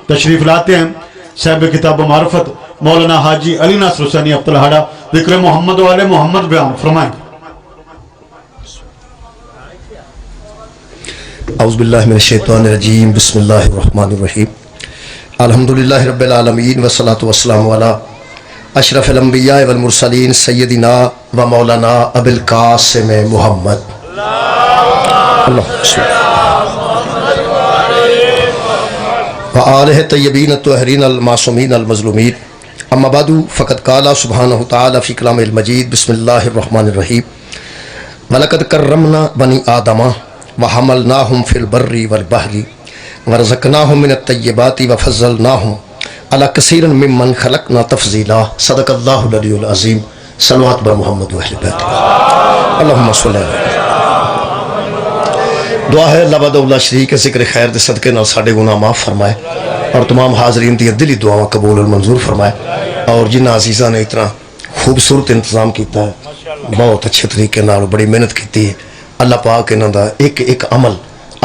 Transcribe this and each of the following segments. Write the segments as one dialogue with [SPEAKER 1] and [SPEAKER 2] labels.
[SPEAKER 1] تشریف لاتے ہیں صاحب کتاب معرفت مولانا حاجی علی ناصر حسینی ابطالحاڑہ، ذکر محمد و آل محمد بیان فرمائیں۔
[SPEAKER 2] اعوذ باللہ من الشیطان الرجیم، بسم اللہ الرحمن الرحیم، الحمدللہ رب العالمین والصلاة والسلام علی اشرف الانبیاء والمرسلین سیدنا و مولانا ابو القاسم محمد وآلہ طیبین الطاہرین المعصومین المظلومین، اما بعد فقد قال سبحانہ تعالی فی کلام المجید، بسم اللہ الرحمن الرحیم، وَلَقَدْ كَرَّمْنَا بَنِي آدَمَ وَحَمَلْنَاهُمْ فِي الْبَرِّ وَالْبَحْرِ وَرَزَقْنَاهُمْ مِنَ الطَّيِّبَاتِ وَفَضَّلْنَاهُمْ عَلَىٰ كَثِيرٍ مِّمَّنْ خَلَقْنَا تَفْضِيلًا صدق اللہ العلی العظیم۔ صلوات بر محمد و اہل بیت، اللہم صلی اللہ۔ دعا ہے اللہ وحدہ لا شریک ذکر خیر دے صدقے نال ساڈے گناہ معاف فرمائے اور تمام حاضرین دی دلی دعاواں قبول اور منظور فرمائے، اور جنہ عزیزاں نے اتنا خوبصورت انتظام کیتا ہے، بہت اچھے طریقے نال بڑی محنت کیتی ہے، اللہ پاک انہاں دا ایک ایک عمل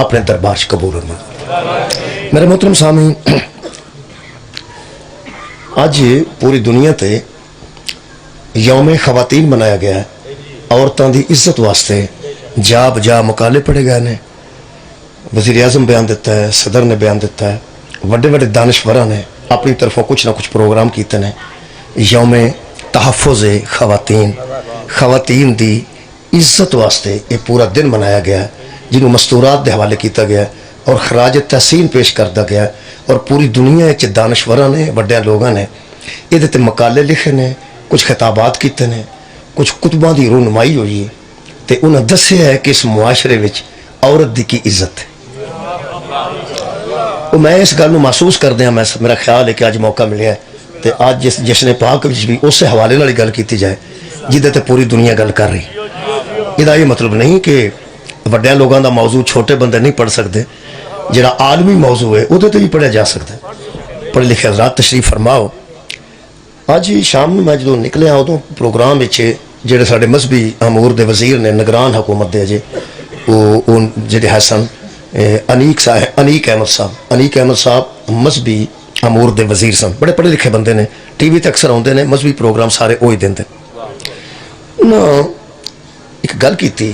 [SPEAKER 2] اپنے دربار چ قبول اور منظور۔ میرے محترم سامعین، آج پوری دنیا تے یوم خواتین منایا گیا ہے۔ عورتوں دی عزت واسطے جا بجا مقالے پڑھے گئے نے، وزیر اعظم بیان دیتا ہے، صدر نے بیان دیتا ہے، وڈے وڈے دانشوراں نے اپنی طرفوں کچھ نہ کچھ پروگرام کیتے ہیں۔ یوم تحفظ خواتین، خواتین دی عزت واسطے یہ پورا دن منایا گیا ہے، جنہوں مستورات دے حوالے کیتا گیا ہے اور خراج تحسین پیش کردہ گیا ہے، اور پوری دنیا چ دانشوراں نے وڈے لوگاں نے یہ مقالے لکھے نے، کچھ خطابات کیتے ہیں، کچھ کتباں دی رونمائی ہوئی ہے، تے انہاں دسیا ہے کہ اس معاشرے وچ عورت دی کی عزت ہے۔ میں اس گل محسوس کردیا، میرا خیال ہے کہ اج موقع ملیا ہے تے اج جس جشن پاک وچ بھی اس حوالے نال گل کیتی جائے جہدے تے پوری دنیا گل کر رہی۔ یہ مطلب نہیں کہ وڈیاں لوگاں دا موضوع چھوٹے بندے نہیں پڑھ سکتے، جڑا عالمی موضوع ہے وہ بھی پڑھیا جا سکتا ہے۔ پڑھے لکھے حضرات تشریف فرماؤ۔ اج شام میں میں جدوں نکلیا ادوں پروگرام جڑے ساڈے مذہبی امور دے وزیر نے، نگران حکومت دے وہ جڑے ہے سن انیک احمد صاحب مذہبی امور دے وزیر سن، بڑے پڑھے لکھے بندے نے، ٹی وی تے اکثر آتے ہیں، مذہبی پروگرام سارے وہی دیں۔ انہاں ایک گل کی تھی،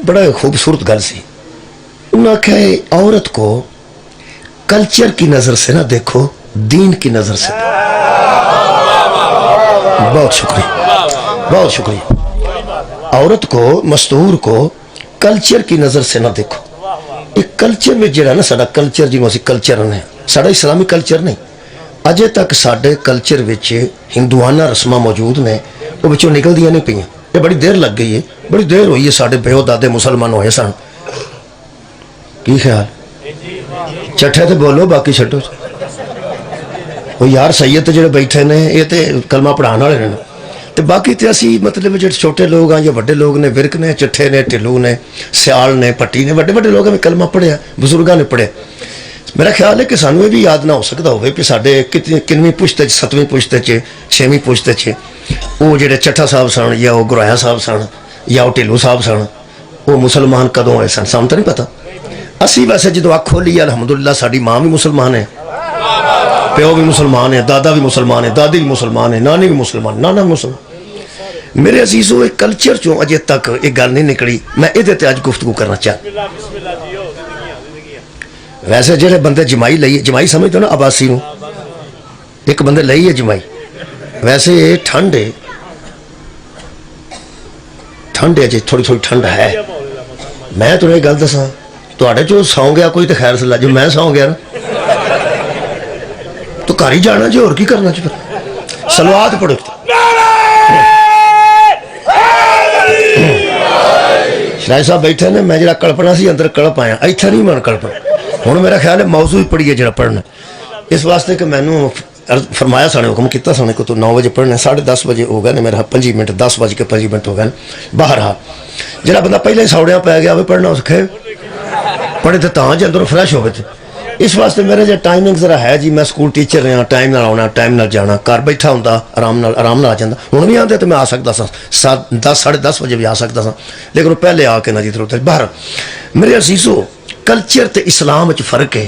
[SPEAKER 2] بڑا خوبصورت گل سی۔ انہوں نے کہا عورت کو کلچر کی نظر سے نہ دیکھو، دین کی نظر سے دیکھو۔ بہت شکریہ، بہت شکریہ۔ عورت کو، مستور کو کلچر کی نظر سے نہ دیکھو۔ ایک کلچر میں جڑا نا ساڈا کلچر، جنوں اسی کلچر نے، ساڈا اسلامی کلچر نہیں، اجے تک ساڈے کلچر وچ ہندوانہ رسماں موجود نے، وہ وچوں نکلدیاں نہیں پئیاں۔ یہ بڑی دیر لگ گئی ہے، بڑی دیر ہوئی ہے، ساڈے پیو دادے مسلمان ہوئے سن۔ کی خیال؟ چٹھے تے بولو، باقی چھٹو۔ وہ یار سید جڑے بیٹھے نے یہ تے کلمہ پڑھان والے نے، تے باقی تے اسی مطلب جڑے چھوٹے لوگ ہیں یا بڑے لوگ نے، ورک نے، چٹھے نے، ٹلو نے، سیال نے، پٹی نے، بڑے بڑے لوگ ہیں کلمہ پڑھیا، بزرگاں نے پڑھیا۔ میرا خیال ہے کہ سانوں یہ بھی یاد نہ ہو سکتا ہوئے کہ ساڈے کنویں پشتے چ، ستویں پشتے چ، چھویں پشتے چ وہ جڑے چٹھا صاحب سن، یا وہ گرایا صاحب سن، یا وہ ٹلو صاحب سن، وہ مسلمان کدوں ہوئے سن سانوں تو نہیں پتا۔ اسی ویسے جدو اکھ کھولی الحمدللہ ساڈی ماں بھی مسلمان ہے، پیو بھی مسلمان ہے، دادا بھی مسلمان ہے، دادی بھی مسلمان ہے، نانی بھی مسلمان، نانا بھی مسلمان۔ میرے عزیزو ایک کلچر چوں اجے تک ایک گل نہیں نکلی، میں یہ اج گفتگو کرنا چاہتا۔ ویسے جڑے بندے جمائی لئی، جمائی سمجھتے ہو نا عباسی نو، ایک بندے لئی ہے جمائی، ویسے ٹھنڈ ہے، ٹھنڈ ہے جی، تھوڑی تھوڑی ٹھنڈ ہے۔ میں تمہیں ایک گل دساں، تواڈے چوں سو گیا کوئی تو خیر صلاح، جو میں سو گیا نا تو گھر ہی جانا جی، اور کی کرنا جی۔ پھر صلوات پڑھو۔ شاہد صاحب بیٹھے نے، میں جڑا کلپنا سی اندر کلپ آیا، ایتھے نہیں من کلپنا۔ ہوں میرا خیال ہے موضوع ہی پڑھیے جڑا پڑھنا، اس واسطے کہ میں فرمایا سانے حکم کیتا سانے کو تو 9 بجے پڑھنا، 10:30 بجے ہو گئے میرا 5 منٹ، 10:05 ہو گئے باہر۔ ہاں جڑا بندہ پہلے ہی سوڑیاں پی گیا وہ پڑھنا سکھے، پڑھے تو تاں جی اندر فریش ہوئے تھے۔ اس واسطے میرے جو ٹائمنگ ذرا ہے جی، میں سکول ٹیچر رہا، ٹائم نال آنا، ٹائم نال جانا، گھر بیٹھا ہوں آرام نال آ جاتا۔ ہوں بھی آتے تو میں آ سکتا سا 10 10:30 بجے بھی آ سکتا سا، لیکن وہ پہلے آ کے نہ جی ضرورت ہے۔ باہر میرے عزیزو، کلچر تے اسلام وچ فرق ہے۔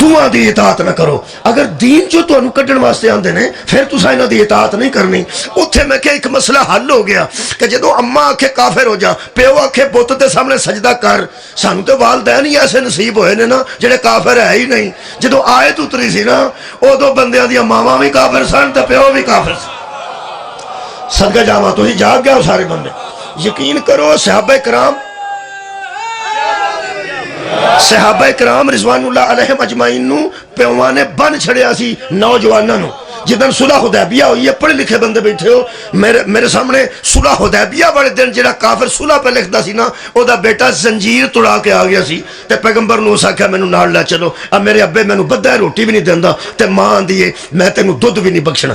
[SPEAKER 2] دوواں دی اطاعت نہ کرو. اگر دین جو تانوں کڈن واسطے آندے نے پھر تساں انہاں دی اطاعت نہیں کرنی. اوتھے میں کہ ایک مسئلہ حل ہو گیا کہ جدوں اماں آکھے کافر ہو جا, پیو آکھے بت دے سامنے سجدہ کر, سانوں تے والدین ہی ایسے نصیب ہوئے نے نا جڑے کافر ہے ہی نہیں. جدوں آیت اتری سی نا ادوں بندیاں دیاں ماواں بھی کافر سن تے پیو بھی کافر سن. صدقہ جاواں تسی جاگ گئے ہو سارے بندے. یقین کرو صحابہ کرام رضوان اللہ علیہم اجمعین نو پیواں نے بن چھڑیا سی نوجواناں نو. جدن صلح حدیبیہ ہوئی ہے, پڑھے لکھے بندے بیٹھے ہو, میرے سامنے صلح حدیبیہ والے دن جڑا کافر صلح پہ لکھدا سی نا او دا بیٹا زنجیر توڑا کے آ گیا سی تے پیغمبر نو اس آکھیا مینوں نال لے چلو. اب میرے ابے مینوں بدھا روٹی بھی نہیں دیندا تے ماں آندی ہے میں تینوں دودھ بھی نہیں بخشنا,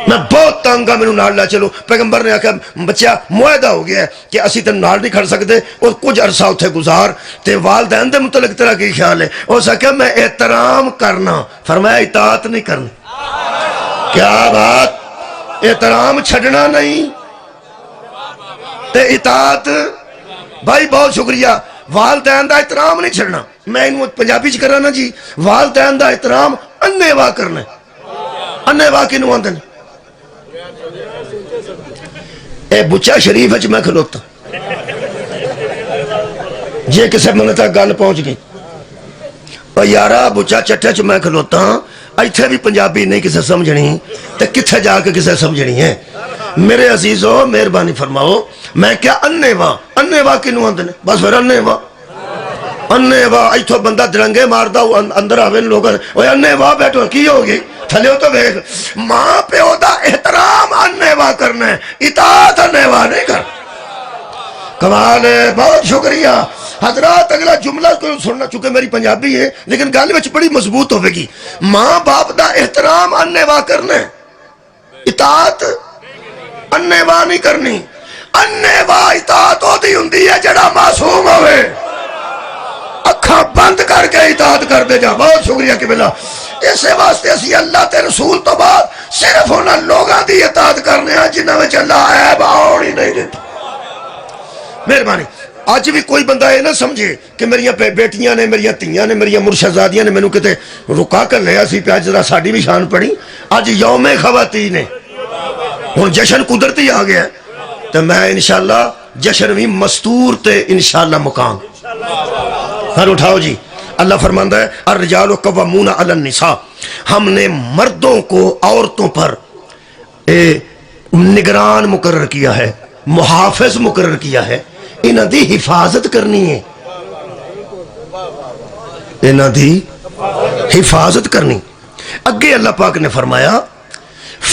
[SPEAKER 2] میں بہت تنگ ہاں, مینوں نال لے چلو. پیغمبر نے آکھیا بچہ معاہدہ ہو گیا ہے کہ اسی تینوں نال نہیں کھڑ سکتے اور کچھ عرصہ اتھے گزار. تے والدین دے متعلق تیرا کی خیال ہے؟ اس آکھیا میں احترام کرنا, فرمایا اطاعت نہیں کرنی. کیا بات, احترام چھڑنا نہیں تے اطاعت. بھائی بہت شکریہ. والدین دا احترام نہیں چھڑنا. میں انہوں پنجابی چ کرنا جی, والدین دا احترام انے واہ کرنا. انے واہ کنوں آندے نے؟ اے بچہ شریف ہے میں کھلوتا جے کسے من تک گل پہنچ گئی اور یارا بچہ چٹے چ میں کھلوتا ہاں, ایتھے بھی پنجابی نہیں کسے سمجھنی تے کتھے جا کے کسے سمجھنی ہے. میرے عزیزو مہربانی فرماؤ, میں کیا انے واہ کنوں آندے نے؟ بس پھر انے واہ ایتھوں بندہ درنگے ماردا اندر آوے لوگ اوے انے واہ بیٹھو کی ہو گئی تھلے تو ویکھ. ماں پیو دا احترام انے واہ کرنا ہے, اطاعت انے واہ نہیں کرنا. کمال ہے, بہت شکریہ حضرات. اگلا جملہ کو سننا, چونکہ میری پنجابی ہے لیکن گل وچ بڑی مضبوط ہوے گی. ماں باپ دا احترام انے واہ کرنا ہے, اطاعت انے واہ نہیں کرنی. انے واہ اطاعت ہوندی ہوندی ہے جڑا معصوم ہوئے, اکھاں بند کر کے اطاعت کر دے جا. بہت شکریہ قبلہ. اسے واسطے اسی اللہ تے رسول تو بعد صرف انہاں لوگاں دی اطاعت کرنے ہیں جنہاں وچ اللہ عیب آن ہی نہیں دیتا. مہربانی. اج بھی کوئی بندہ یہ نہ سمجھے کہ میری بیٹیاں نے, میری تیاں نے, میری مرشدزادیاں نے مینوں کتے رکا کر لیا سی پیا ذرا ساڈی بھی شان پڑی. اج یوم خواتین ہے, ہن جشن قدرتی آ گیا تو میں انشاءاللہ جشن بھی مستور تے انشاءاللہ مقام. ہر اٹھاؤ جی. اللہ فرماندا ہے الرجال قوامون علی النساء, ہم نے مردوں کو عورتوں پر نگران مقرر کیا ہے, محافظ مقرر کیا ہے. انہاں دی حفاظت کرنی ہے, انہاں دی حفاظت کرنی. اگے اللہ پاک نے فرمایا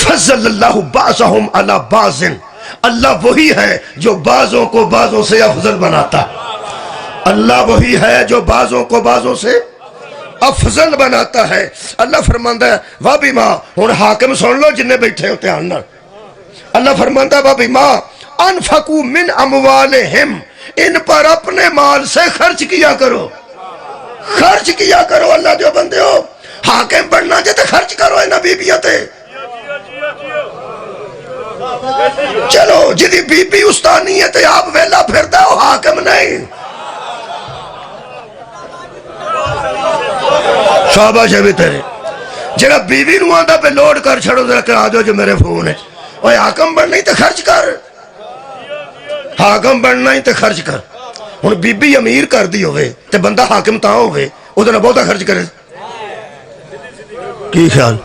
[SPEAKER 2] فضل اللہ بعضهم علی بعض, اللہ وہی ہے جو بعضوں کو بعضوں سے افضل بناتا ہے. اللہ وہی ہے جو بعضوں کو بعضوں سے افضل بناتا ہے. اللہ فرماندا ہے وَبِمَا, ہن حاکم سن لو جننے بیٹھے ہو دھیان نال. اللہ فرماندا ہے وَبِمَا انفقوا من اموالہم, ان پر اپنے مال سے خرچ کیا کرو, خرچ کیا کرو. اللہ جو بندے ہو حاکم بننا جے تے خرچ کرو انہاں بیبیاں تے. چلو جدی بی بی استانی ہے تے آپ ویلا پھردا ہو, حاکم نہیں. شاباش ہے بھی تیرے جڑا بیوی نو آندا پہ لوڈ کر چھڑو ذرا کرا دو جو میرے فون ہے. اوے حاکم بننا ہی تے خرچ کر, حاکم بننا ہی تے خرچ کر. ہن بی بی امیر کر دی ہوئے تے بندہ حاکم تاں ہوئے اودے نال بہتا خرچ کرے. کی خیال؟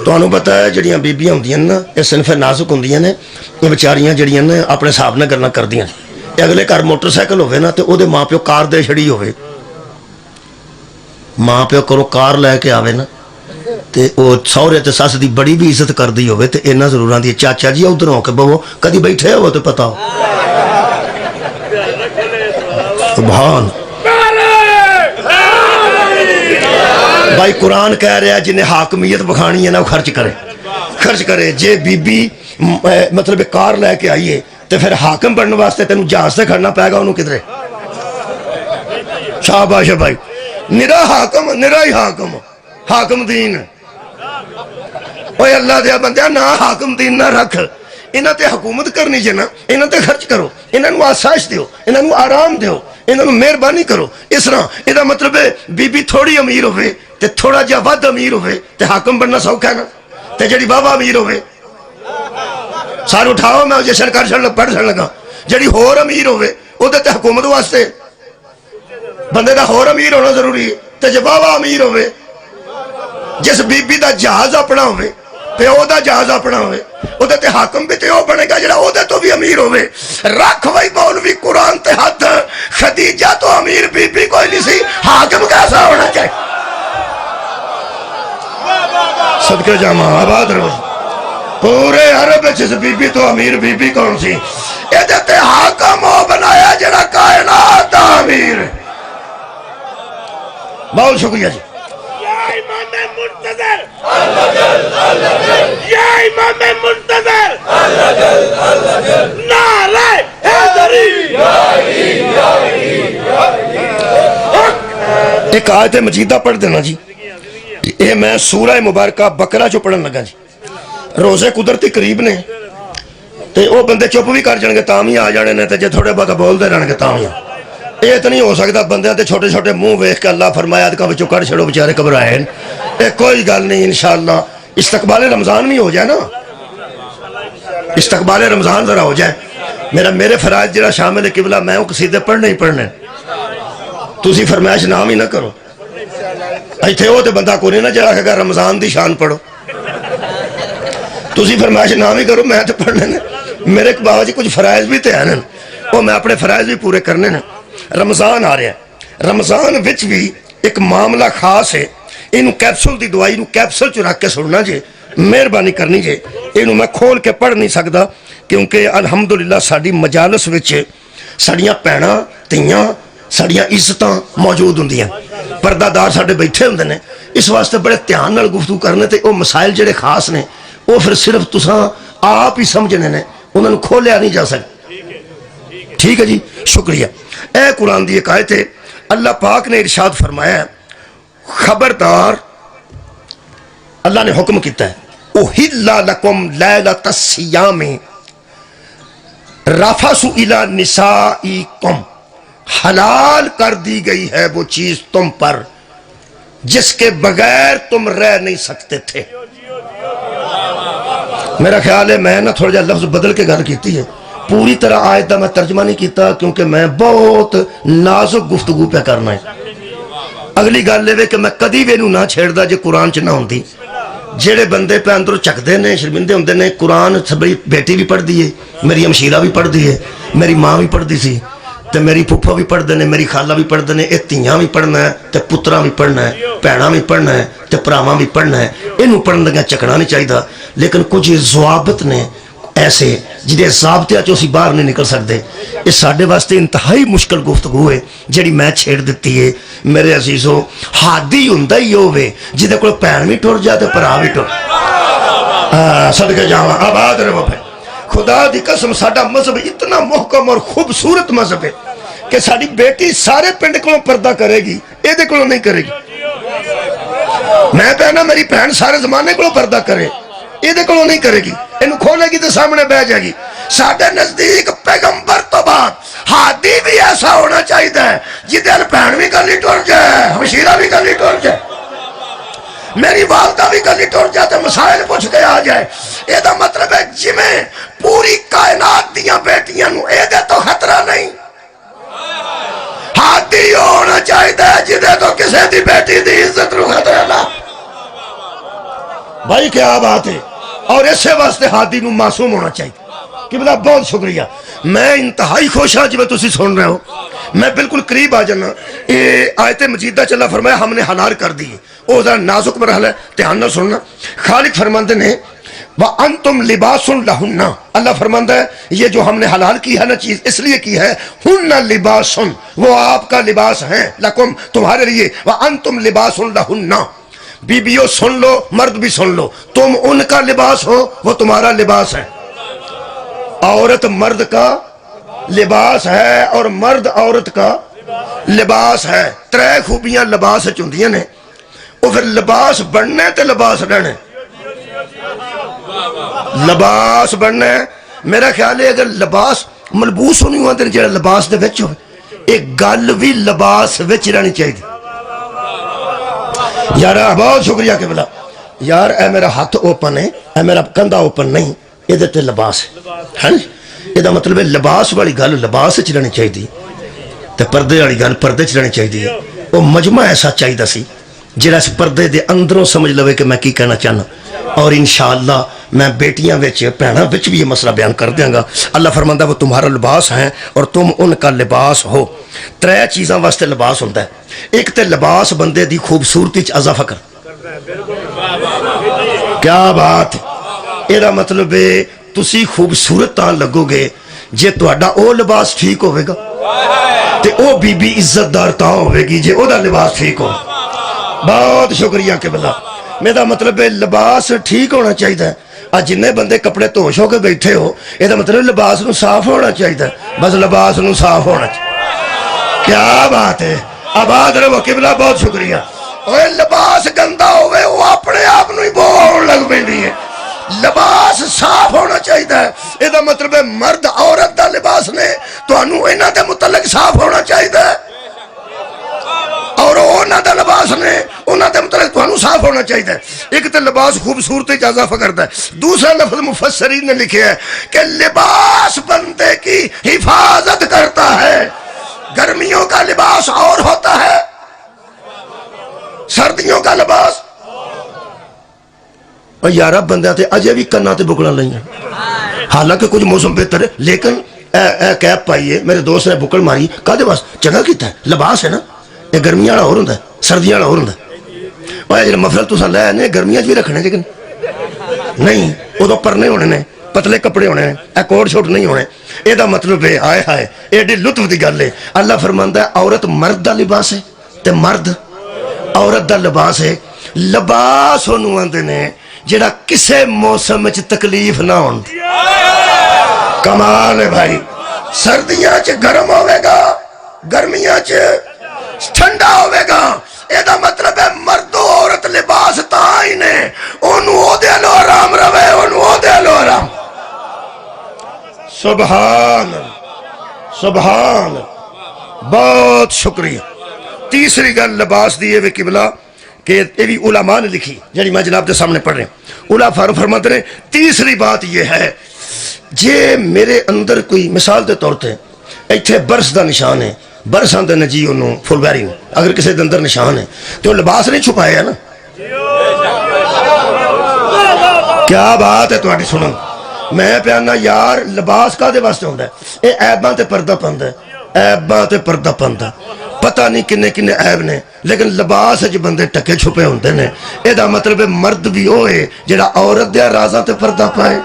[SPEAKER 2] تانوں پتہ ہے جڑیاں بیبیاں ہوندیاں نا یہ صنف نازک ہوندیاں نے, یہ بیچاریاں جڑیاں نے اپنے حساب نال گلاں کردیاں. اگلے گھر موٹر سائیکل ہوئے نا تے او دے ماں پیو کار دے چھڑی ہوئے, ماں پیو کرو کار لے کے آوے نا تے او سہرے تے سس دی بڑی بھی عزت کر دی ہوئے تے اینا ضرور آندی ہے چاچا جی ادھر ہو کے بہو, کدی بیٹھے ہو تو پتہ ہو. سبحان بھائی قرآن کہہ رہا ہے جنہیں حاکمیت بکھانی ہے نا وہ خرچ کرے, خرچ کرے. جے بی بی مطلب کار لے کے آئیے تو پھر حاکم بننے واسطے تینوں جہاز سے کھڑنا پائے گا انہوں کدھرے. شاباش ہے بھائی. نرا حاکم, نرا ہی حاکم, حاکم دین. اوے اللہ دیا بندیا نہ حاکم دین نہ رکھ, انہاں تے حکومت کرنی جے نا, انہاں تے خرچ کرو, انہاں نو آسائش دیو, انہاں نو آرام دیو, انہوں مہربانی کرو اس طرح یہ مطلب ہے بی بی تھوڑی امیر ہوئے تے تھوڑا جہا ود امیر ہوئے تے حاکم بننا سوکھا ہے نا تے جڑی بابا امیر ہوئے سارے اٹھاؤ میں جشن کر پڑھ چڑھ لگا جڑی ہور امیر ہوئے وہ تے حکومت واسطے بندے دا ہور امیر ہونا ضروری ہے تے جب بابا امیر ہوئے جس بی بی دا جہاز اپنا ہوئے پیو دا جہاز اپنا ہوئے وہ تے حاکم بھی تے وہ بنے گا جڑا وہ تو بھی امیر ہوئے رکھ وہی مولوی قرآن تے حد خدیجہ تو امیر بی بی کوئی نہیں سی حاکم کیسا ہونا چاہیے صدقے جامع آباد رہو پورے عرب جس بی بی تو امیر بی بی کون سی یہ دیتے حاکم ہو بنایا جڑا کائنات دا امیر بہت شکریہ جی
[SPEAKER 3] امام منتظر یا امام منتظر نعرہ حیدری
[SPEAKER 2] ایک آیت مجیدہ پڑھ دینا جی یہ میں سورہ مبارکہ بقرہ جو پڑھن لگا جی روزے قدرتی قریب نے تے وہ بندے چپ بھی کر جان گے تاں ہی آ جانے نے تے جے تھوڑے بہت بولتے رہن گے تاں ہی یہ تو نہیں ہو سکتا بندے تے چھوٹے چھوٹے منہ ویکھ کے اللہ فرمایا ادکا بچوں کر چھڑو بچارے گھبرائے کوئی گل نہیں انشاءاللہ استقبال رمضان بھی ہو جائے نا استقبال رمضان ذرا ہو جائے میرے فرائض جڑا شامل ہے قبلہ میں وہ قصیدے پڑھنے ہی پڑھنے تسی فرمائش نام ہی نہ کرو ایتھے ہو تے بندہ کو نہیں نہ جڑا کہ رمضان دی شان پڑھو تسی فرمائش نام ہی کرو میں تے پڑھنے نے میرے بابا جی کچھ فرائض بھی تے ہیں وہ میں اپنے فرائض بھی پورے کرنے نے رمضان آ رہا ہے رمضان وچ بھی ایک معاملہ خاص ہے انہوں کیپسول دی دوائی انہوں کیپسول چ رکھ کے سننا جے مہربانی کرنی جے انہوں میں کھول کے پڑھ نہیں سکتا کیونکہ الحمدللہ ساڈی مجالس وچ ساڈیاں بھیناں تیاں ساڈیاں عزتاں موجود ہوندیاں پردہ دار ساڈے بیٹھے ہوندے نے اس واسطے بڑے دھیان نال گفتگو کرنے تے وہ مسائل جڑے خاص نے وہ پھر صرف تساں آپ ہی سمجھنے نے انہوں نے کھولیا نہیں جا سکتا ٹھیک ہے جی شکریہ اے قرآن دی ایک آیت ہے اللہ پاک نے ارشاد فرمایا ہے خبردار اللہ نے حکم کیتا ہے احل لکم لیلۃ الصیام رفثوا الی نسائکم حلال کر دی گئی ہے وہ چیز تم پر جس کے بغیر تم رہ نہیں سکتے تھے میرا خیال ہے میں نہ تھوڑا جا لفظ بدل کے گل کیتی ہے پوری طرح آیت دا میں ترجمہ نہیں کیتا کیونکہ میں بہت نازک گفتگو پہ کرنا ہے اگلی گل لے کہ میں کدی بھی نہ چھیڑ دا جے قرآن چ نہ ہوندی جڑے بندے پہ اندروں چکدے نے شرمندے ہوندے نے قرآن سبھی بیٹی بھی پڑھ دی ہے میری ہمشیرہ بھی پڑھ دی ہے میری ماں بھی پڑھ دی سی تے میری پھپھا بھی پڑھ دینے میری خالہ بھی پڑھ دینے اے تیاں بھی پڑھنا ہے تے پترا بھی پڑھنا ہے بھیناں بھی پڑھنا ہے تے پراواں بھی پڑھنا ہے انہوں پڑھن لگا چکنا نہیں چاہیے لیکن کچھ ضوابط نے ایسے جنہیں ضابطے چ اسی باہر نہیں نکل سکتے یہ ساڈے واسطے انتہائی مشکل گفتگو ہے جڑی میں چھیڑ دیتی ہے میرے عزیزو ہادی ہوندا ہی ہوے جہدے کول بھین بھی ٹر جائے تے بھرا بھی ٹر صدقے جاواں آباد رہو بھائی خدا دی قسم ساڈا مذہب اتنا محکم اور خوبصورت مذہب ہے کہ ساڈی بیٹی سارے پنڈ کولوں پردہ کرے گی یہ کولوں نہیں کرے گی میں کہنا میری بہن سارے زمانے کولوں پردہ کرے یہ کولوں نہیں کرے گی انہوں کھولے گی تو سامنے بہ جائے گی ساڈے نزدیک پیغمبر تو بعد ہادی بھی ایسا ہونا چاہیے جدھر بہن بھی گلی ٹر جائے ہمشیرہ بھی گلی ٹر جائے میری والدہ بھی گلی ٹر جائے تو مسائل پوچھ کے آ جائے یہ مطلب ہے جمیں پوری کائنات دیاں بیٹیاں نو یہ تو خطرہ نہیں ہادی ہونا چاہیے جدھے تو کسی دی بیٹی دی عزت نو خطرہ نہ بھائی کیا بات ہے اور اسے واسطے ہادی نو معصوم ہونا چاہیے کہ بلا بہت شکریہ میں انتہائی خوش ہاں جب تسی سن رہے ہو میں بالکل قریب آ جانا یہ آیت مجیدہ چلا فرمایا ہم نے حلال کر دی وہ ذرا نازک مرحلہ ہے دھیان نہ سننا خالق فرماندے نے وَأَنْتُمْ لِبَاسٌ لَهُنَّ اللہ فرماندہ ہے یہ جو ہم نے حلال کی ہے نا چیز اس لیے کی ہے ہُنَّ لِبَاسٌ وہ آپ کا لباس ہیں لَكُمْ تمہارے لیے وَأَنْتُمْ لِبَاسٌ لَهُنَّ بیویوں سن لو مرد بھی سن لو تم ان کا لباس ہو وہ تمہارا لباس ہے عورت مرد کا لباس ہے اور مرد عورت کا لباس ہے ترے خوبیاں لباس چندیاں نے وہ پھر لباس بننے تے لباس رہنے لباس بننے میرا خیال ہے اگر لباس ملبوس ہونی ہوا تے جڑا لباس دے وچ ہوئے ایک گل بھی لباس وچ رہنی چاہیے یار بہت شکریہ کہ بلا یار اے میرا ہاتھ اوپن ہے اے میرا کندھا اوپن نہیں یہ تے لباس ہے یہ مطلب ہے لباس والی گل لباس وچ رہنی چاہیے تے پردے والی گل پردے وچ رہنی چاہیے وہ مجمع ایسا چاہیے سی جڑا اس پردے دے اندروں سمجھ لوے کہ میں کی کہنا چاہنا اور انشاءاللہ میں بیٹیاں وچ بہناں وچ بھی یہ مسئلہ بیان کر دیاں گا اللہ فرماندا وہ تمہارا لباس ہیں اور تم ان کا لباس ہو 3 چیزاں واسطے لباس ہوتا ہے ایک تے لباس بندے دی خوبصورتی چ اضافہ کر کیا بات یہ مطلب ہے تسی خوبصورت تاں لگو گے جے تہاڈا او لباس ٹھیک ہوے گا تے او بی بی عزت دار تاں ہوے گی جے او دا لباس ٹھیک ہو بہت شکریہ کہ بلا میرا مطلب ہے لباس ٹھیک ہونا چاہیے آج جنے بندے کپڑے دھوش ہو کے بیٹھے ہو یہ مطلب لباس نو صاف ہونا چاہیے بس لباس نو صاف ہونا چاہیے کیا بات ہے آباد رہو قبلہ بہت شکریہ اوے لباس گندا ہوئے وہ اپنے آپ نو ہی بول لگ پیندی ہے لباس صاف ہونا چاہیے یہ مطلب ہے مرد عورت دا لباس نے تو انہوں انہاں دے متعلق صاف ہونا چاہیے اور اونا دا لباس نے اونا دے متعلق تو انہوں صاف ہونا چاہیے ایک تے لباس خوبصورتی اضافہ کرتا ہے دوسرا لفظ مفسرین نے لکھے ہے کہ لباس بندے کی حفاظت کرتا ہے گرمیوں کا لباس اور ہوتا ہے سردیوں کا لباس اور یارہ بندہ تے اجے بھی کنہ تے بکڑا لیں حالانکہ کچھ موسم بہتر ہے لیکن کیپ پائیے میرے دوست نے بکڑ ماری کہا دے بس چنگا کیتا ہے لباس ہے نا یہ گرمیاں والا اور ہوندا ہے سردیاں والا اور ہوندا ہے اور جڑا مفلر تساں لے نے گرمیاں وچ بھی رکھنے لیکن نہیں او تو پرنے ہونے نے پتلے کپڑے ہونے اے کوٹ شوٹ نہیں ہونے اے دا مطلب ہے ہائے ہائے ایڈی لطف دی گل ہے اللہ فرماندا ہے عورت مرد دا لباس ہے تے مرد عورت دا لباس ہے لباس اونوں آندے نے جڑا کسے موسم وچ تکلیف نہ ہون کمال ہے بھائی سردیاں چ گرم ہوے گا گرمیاں چ ٹھنڈا ہوے گا یہ مطلب ہے مرد و عورت لباس تاں ہی نے انہوں او دے لو آرام روے انہوں او دے لو آرام سبحان سبحان بہت شکریہ تیسری گل لباس دیئے وے قبلہ کہ یہ بھی علماء نے لکھی یعنی میں جناب دے سامنے پڑھ رہے ہیں علماء فرماتے ہیں تیسری بات یہ ہے جے میرے اندر کوئی مثال دے طور تے ایتھے برس دا نشان ہے برس آندے نے جی انہوں فل بیرنگ اگر کسی دے اندر نشان ہے تو لباس نہیں چھپایا نا کیا بات ہے تمہاری سنو میں پیانا یار لباس کا دے واسطے ہوندہ ہے اے عیباں تے پردہ پندہ ہے عیباں تے پردہ پندہ پتہ نہیں کنے کنے عیب نے لیکن لباس ہے جو بندے ٹکے چھپے ہوندے نے اے دا مطلب ہے مرد بھی ہوئے جڑا عورت دیا رازاں تے پردہ پائے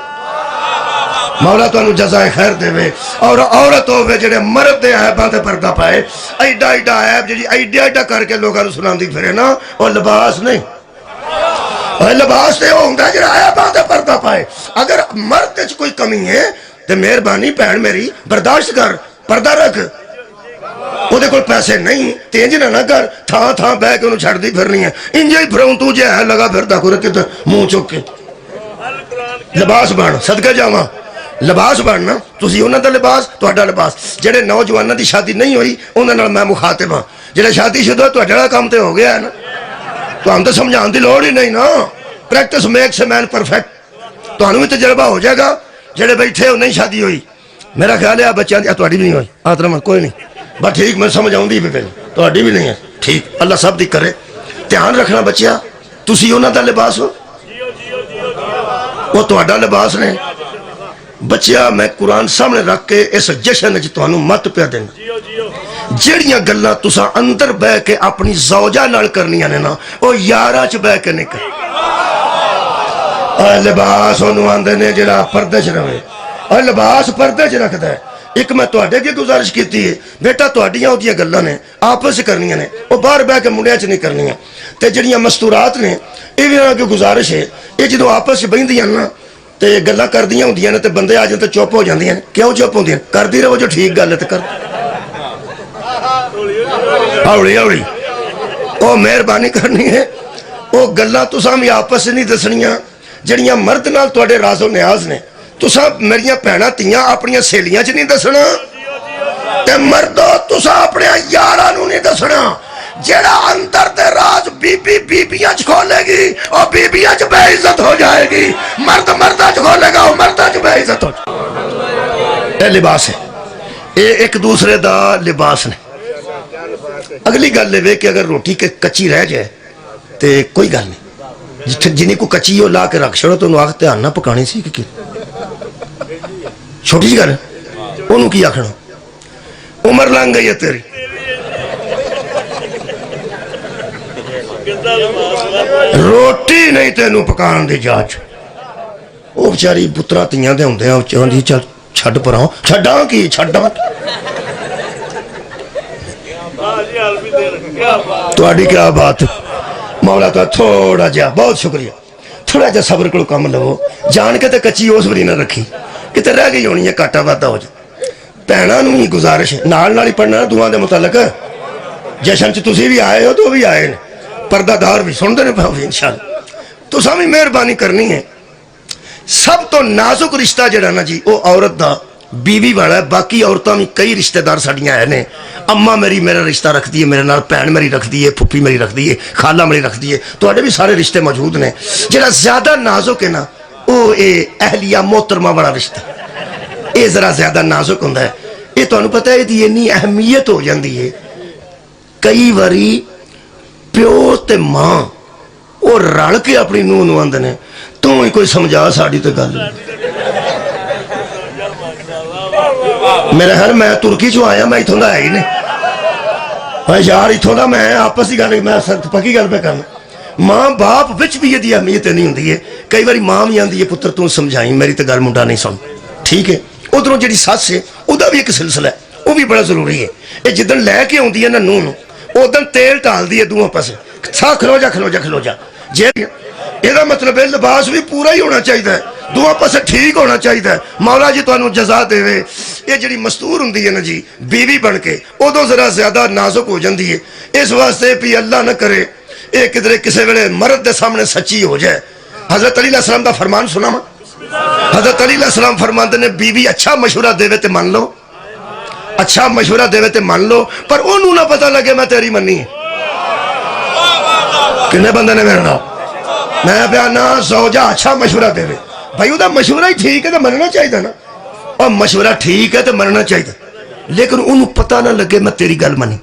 [SPEAKER 2] مولا تو انہوں جزائے خیر دے وے اور عورت ہوئے جڑے مرد دے عیباں تے پردہ پائے ایڈا ایڈا عیب جڑی ایڈا ایڈا کر کے لوگاں نوں سناندی پھرے نا اور لباس نہیں اور لباس تے ہوندہ جڑا عیباں تے پردہ پائے اگر مرد وچ کوئی کمی ہے تے مہربانی بہن میری برداشت کر پردہ رکھ وہ دے کوئی پیسے نہیں تینج نہ کر تھا تھا بہ کے انہوں چھڑ دی پھرنی ہے انجے ہی پھروں تو جے ہے لگا پھرتا کو رکھے تو منہ چک کے لباس بن صدقہ جاواں لباس بننا تسی انہاں دا لباس تہاڈا لباس جڑے نوجواناں دی شادی نہیں ہوئی انہاں نال میں مخاطب ہاں جڑے شادی شدہ تہاڈا کام تے ہو گیا ہے نا تو ہم تو سمجھان دی لوڑ ہی نہیں نا practice makes a man perfect تو ہمیں تجربہ ہو جائے گا جڑے بیٹھے ہو نہیں شادی ہوئی میرا خیال ہے بچیاں دی تہاڈی بھی نہیں ہوئی آترمن کوئی نہیں بس ٹھیک میں سمجھ آؤں دی بھی پہلے تہاڈی بھی نہیں ہے ٹھیک اللہ سب دی کرے دھیان رکھنا بچیا تسی انہاں دا لباس ہو وہ تہاڈا لباس نے بچیا میں قرآن سامنے رکھ کے اس جشن وچ تانوں مت پیا دینا جڑیاں گلاں تساں اندر بہ کے اپنی زوجہ نال کرنیاں نے نا او یاراں چ بہ کے نہیں کر اے لباس اونوں آندے نے جڑا پردے چ رہے اے لباس پردے چ رکھدا ہے ایک میں تہاڈے کی گزارش کیتی ہے بیٹا تہاڈیاں اودیاں گلاں نے آپس وچ کرنیاں نے او باہر بہ کے منڈیاں چ نہیں کرنیاں تے جڑیاں مستورات نے اے بھی انہاں کی گزارش ہے اے جدوں آپس وچ بہندیاں نا تے گلاں کردیاں ہوندیاں نے تے بندے آ جان تے چپ ہو جاندیاں نے کیوں چپ ہوندیاں کردی رہو جو ٹھیک گل ہے تے کر اوڑی اوڑی او مہربانی کرنی ہے او گلاں تساں بھی آپس نہیں دسنیاں جڑیاں مرد نال تواڈے راز و نیاز نے تساں میریاں بھیناں تیاں اپنیاں سہیلیاں چ نہیں دسنا تے مردو تسا اپنے یاراں نوں نہیں دسنا جیڑا اندر دے راز بیبیاں چ کھولے گی اور بیبیاں چ بے عزت ہو جائے گی، مرد مرداں چ کھولے گا اور مرداں چ بے عزت ہو جائے گی۔ یہ لباس ہے، یہ ایک دوسرے دا لباس نے۔ اگلی گل یہ کہ اگر روٹی کچی رہ جائے تو کوئی گل نہیں، جنہیں کو کچی ہو لا کے رکھ چھوڑو تو انہوں آخ دھیان نہ پکانی سی کہ چھوٹی جی گل انہوں کی آخنا عمر لنگ گئی ہے تیری۔ روٹی نہیں تینوں پکان دی جاچ، وہ بچاری پترا تیاں دے ہوندے ہیں چاہندی چل چھڈ پراں، چھڈاں کی چھڈاں تہاڈی کیا بات۔ مولا تو تھوڑا جہا بہت شکریہ، تھوڑا جہا صبر کو کم لو، جان کے تے کچی اس وری نہ رکھی کتے رہ گئی ہونی ہے کاٹا وادا ہو جائے۔ بھیناں نوں ہی گزارش نال نال ہی پڑھنا دعاں دے متعلق، جشن چ تسی بھی آئے ہو تو بھی آئے نے، پردہ دار بھی سن دے نے پاوے انشاءاللہ۔ تساں بھی مہربانی کرنی ہے، سب تو نازک رشتہ جڑا نا جی وہ عورت دا بیوی والا ہے۔ باقی عورتاں بھی کئی رشتہ دار ساڈیاں ہے نے، اماں میری میرا رشتہ رکھ دی ہے میرے نال، بھین میری رکھ دی ہے، پھپھی میری رکھ دی ہے، خالہ میری رکھ دی ہے، تواڈے بھی سارے رشتے موجود نے۔ جڑا زیادہ نازک ہے نا وہ اے اہلیہ محترمہ والا رشتہ، یہ ذرا زیادہ نازک ہوندا ہے۔ یہ تانوں پتہ ہے دی اتنی اہمیت ہو جاندی ہے، کئی واری پیو تے ماں وہ رل کے اپنی نوح نوں آندے نے تو ہی کوئی سمجھا ساڈی تے گل۔ میرے خیال میں ترکی چوں آیا، میں اتھوں دا ہے ہی نہیں یار، اتھوں دا میں آپس کی گل میں پکی گل پہ کرنا۔ ماں باپ وچ بھی یہ اہمیت نہیں ہوندی ہے، کئی باری ماں بھی آندی ہے پتر تو سمجھائیں میری تے گل منڈا نہیں سن، ٹھیک ہے۔ ادھروں جڑی سس ہے وہدا بھی ایک سلسلہ ہے، وہ بھی بڑا ضروری ہے۔ یہ جدن لے کے آندی ہے نا نوح نوں ادن تیل ٹال دی ہے دونوں پاسے، سا کھلو جا کھلو جا کھلو جا، جے یہ مطلب ہے لباس بھی پورا ہی ہونا چاہیے، دونوں پاسے ٹھیک ہونا چاہیے۔ مولا جی تانوں جزا دے، یہ جڑی مستور ہوندی ہے نا جی بیوی بن کے ادو ذرا زیادہ نازک ہو جاندی ہے، اس واسطے بھی اللہ نہ کرے یہ کدھر کسی ویلے مرد دے سامنے سچی ہو جائے۔ حضرت علی علیہ السلام دا فرمان سنا وا، حضرت علی علیہ السلام فرماندے نے بیوی اچھا مشورہ دے تے من لو، اچھا مشورہ دے تے من لو، پر انہوں نہ پتہ لگے میں تیری منی ہے۔ کنے بندے نے میرے نام میں بیانا زوجہ اچھا مشورہ دے بھائی، وہ مشورہ ہی ٹھیک ہے تو مننا چاہیے نا، اور مشورہ ٹھیک ہے تو مننا چاہیے، لیکن انہوں پتہ نہ لگے میں تیری گل منی۔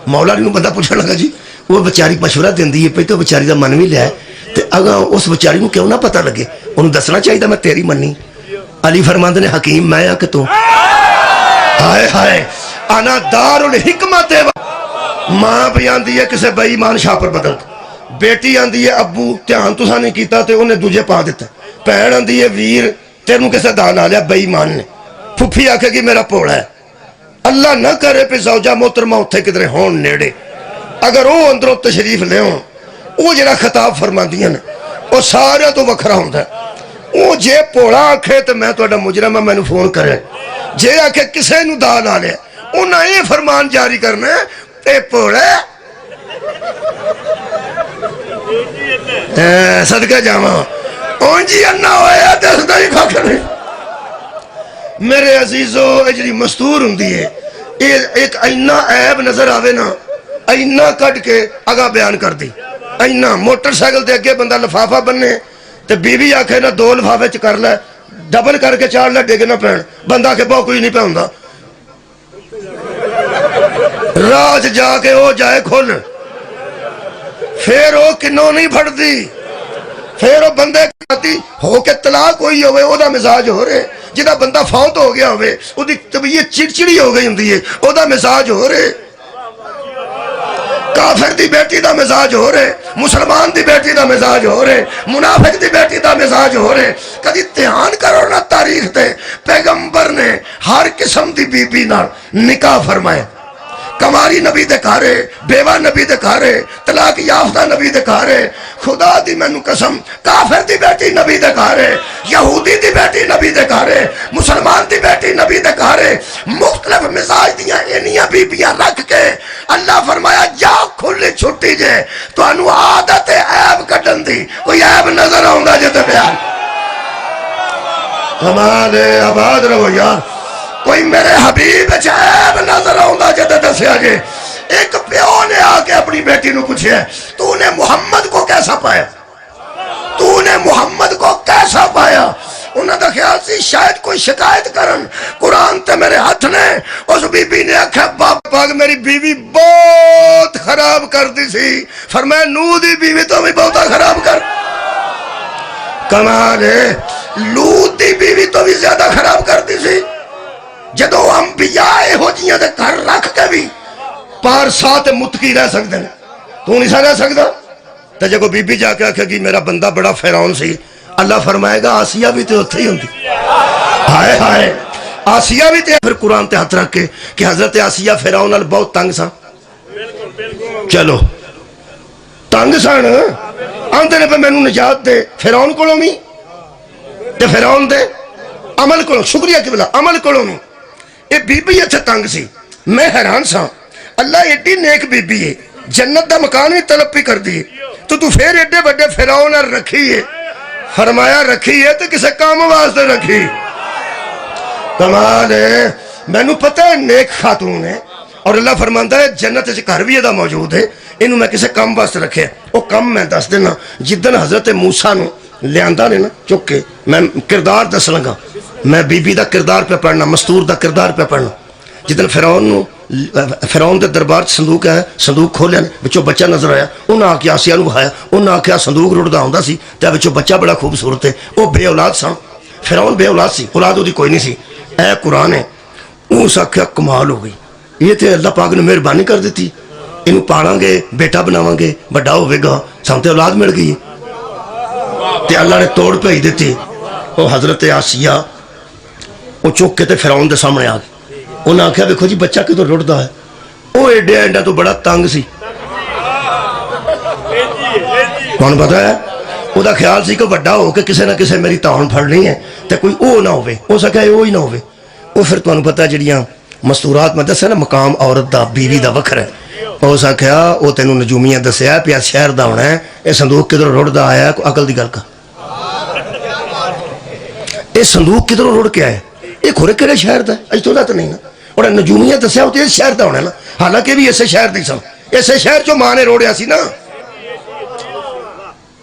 [SPEAKER 2] مولا نے بندہ پوچھنے لگا جی وہ بچاری مشورہ دیندی ہے پہ تو بچاری دا من بھی لیا ہے، تو اگر اس بچاری کو کیوں نہ پتہ لگے انہوں دسنا چاہیے میں تیری منی۔ علی فرماندے نے حکیم میں آ کہ تو ہائے ہائے انا دار الحکمت، ماں بھی آندی ہے کسے بے ایمان شاہ پر بدل، بیٹی آندی ہے ابو دھیان تساں نہیں کیتا تے انہیں دوجے پا دیتا، بہن آندی ہے ویر تیروں کسے دان آ لیا بے ایمان نے، پھپھی آکھے گی میرا پوڑا ہے۔ اللہ نہ کرے پہ زوجہ محترمہ اتھے کدھر ہون نیڑے، اگر وہ اندروں تشریف لے ہوں وہ جڑا خطاب فرماندیاں نے وہ سارے تو وکھرا ہوندا ہے۔ وہ جے پوڑا آکھے تو میں تہاڈا مجرم ہے میں نے فون کرے، جے آکھے کسے نو دان آ لیا انہاں یہ فرمان جاری کرنا ہے اے پوڑا صدقہ جاواں اون جی انا ہویا دسدا ہی کھا نہیں۔ میرے عزیزو اجری مستور ہوندی ہے، ایک اینا عیب نظر آوے نا اینا کٹ کے اگا بیان کر دی، اینا موٹر سائیکل دے اگے بندہ لفافہ بننے تے بیوی آکھے نا دو لفافے چ کر لے ڈبل کر کے چار لے ڈگ نہ پین، بندہ کے بہت کچھ نہیں پہ ہوندا، راج جا کے وہ جائے کھل، پھر وہ کنوں نہیں پھڑ دی، پھر وہ بندے کہتی ہو کے طلاق ہوئی ہوئے او دا مزاج ہو رہے، جدا بندہ فوت ہو گیا ہوئے او دی طبیعت چڑچڑی ہو گئی ہوندی ہے او دا مزاج ہو رہے، کافر دی بیٹی دا مزاج ہو رہے، مسلمان دی بیٹی دا مزاج ہو رہے، منافق دی بیٹی دا مزاج ہو رہے۔ کدی دھیان کرو نا تاریخ دے پیغمبر نے ہر قسم دی بی بی نال نکاح فرمائے، کماری نبی دے کارے، بیوہ نبی دے کارے، طلاق یافتہ نبی دے کارے، خدا دی مینوں قسم کافر دی بیٹی نبی دے کارے، یہودی دی بیٹی نبی دے کارے، مسلمان دی بیٹی نبی دے کارے، مختلف مزاج دیاں انیاں بیبیاں رکھ کے اللہ فرمایا جا کھلی چھٹی جے تو انو عادت عیب کٹن دی، کوئی عیب نظر آؤں جے تے بیان کمال آباد رہو یار۔ کوئی میرے حبیب عجیب نظر آؤں جد دسیا جے ایک پیو نے آ کے اپنی بیٹی نو پوچھے تو نے محمد کو کیسا پایا تو نے محمد کو کیسا پایا انہوں نے خیال سی شاید کوئی شکایت کرن قرآن تے میرے ہاتھ نے اس بی بی نے آکھا باپ پاک میری بیوی بہت خراب کر دی سی فرمایا نو دی بیوی تو بھی بہت خراب کر کمال ہے لوط دی بیوی تو بھی زیادہ خراب کر دی سی جدو انبیاء ہو جیاں دے گھر رکھ کے بھی پار ساتھ متقی رہ سکتے ہیں تو نہیں سا رہ سکتا تو جب بی بی جا کے آکھے گی میرا بندہ بڑا فرعون سی اللہ فرمائے گا آسیہ بھی تو اتھے ہی ہوندی ہائے ہائے آسیہ بھی تے پھر قرآن تے ہاتھ رکھ کے کہ حضرت آسیہ فرعون ال بہت تنگ سا چلو تنگ سان آندے نے پہ میں نو نجات دے فرعون کو نہیں تے فرعون دے عمل کو شکریہ کی بلا عمل کو نہیں اے بی بی اتھے تنگ سی میں حیران سا اللہ ایڈی نیک بی بی ہے جنت دا مکان ہی طلب پی کر دی تو پھر ایڈے بڑے فرعون رکھی ہے فرمایا رکھی ہے تو کسے کام واسطے رکھی کمال ہے میں نو پتہ ہے نیک خاتون ہے اور اللہ فرماندا ہے جنت سے گھر بھی ادا موجود ہے انہوں میں کسے کام واسطے رکھے وہ کم میں دس دینا جدن حضرت موسیٰ نو لیاندہ نے نا چک کے میں کردار دس لگا میں بی بی دا کردار پہ پڑھنا مستور دا کردار پہ پڑھنا جدن فرعون دے دربار صندوق ہے صندوق کھولیا بچوں بچہ نظر آیا انہاں آکے آسیہ نو بہایا انہاں آکے صندوق رڑدا ہوندا سی تے بچوں بچہ بڑا خوبصورت ہے وہ بے اولاد سن فرعون بے اولاد سی اولاد دی کوئی نہیں سی اے قرآن ہے اس آکھیا کمال ہو گئی یہ تے اللہ پاک نے مہربانی کر دیتی انہوں پاڑاں گے بیٹا بناواں گے بڑا ہوئے گا سام تے اولاد مل گئی تے اللہ نے توڑ پہ ہی دیتی وہ حضرت آسیہ وہ چک کے تے فرعون دے سامنے آ گئی انہاں آکھیا دیکھو جی بچہ کدھر رڑدا ہے وہ ایڈیا ایڈا تو بڑا تنگ سی کون پتا ہے وہ دا خیال سی کہ بڑا ہو کے کسے نہ کسے میری تاؤن پھڑنی ہے تے کوئی او نہ ہوئے ہو سکا ہے او ہی نہ ہوئے وہ پھر تو پتا ہے جڑیاں مستورات میں دسے نا مقام عورت دا بیوی دا وکھر ہے وہ سکھیا وہ تینوں نجومیاں دسیا پیا شہر دا ہونا ہے اے صندوق کدھر رڑدا آیا کوئی عقل دی گل کا اے صندوق کدھر رڑ کے آئے یہ کھورے کہڑے شہر دا ہے اج تو تو نہیں نا اور نجومیاں دسیا ہوتی ہے شہر دا ہونا ہے نا حالانکہ بھی ایسے شہر دی سن ایسے شہر جو ماں نے روڑیا سی نا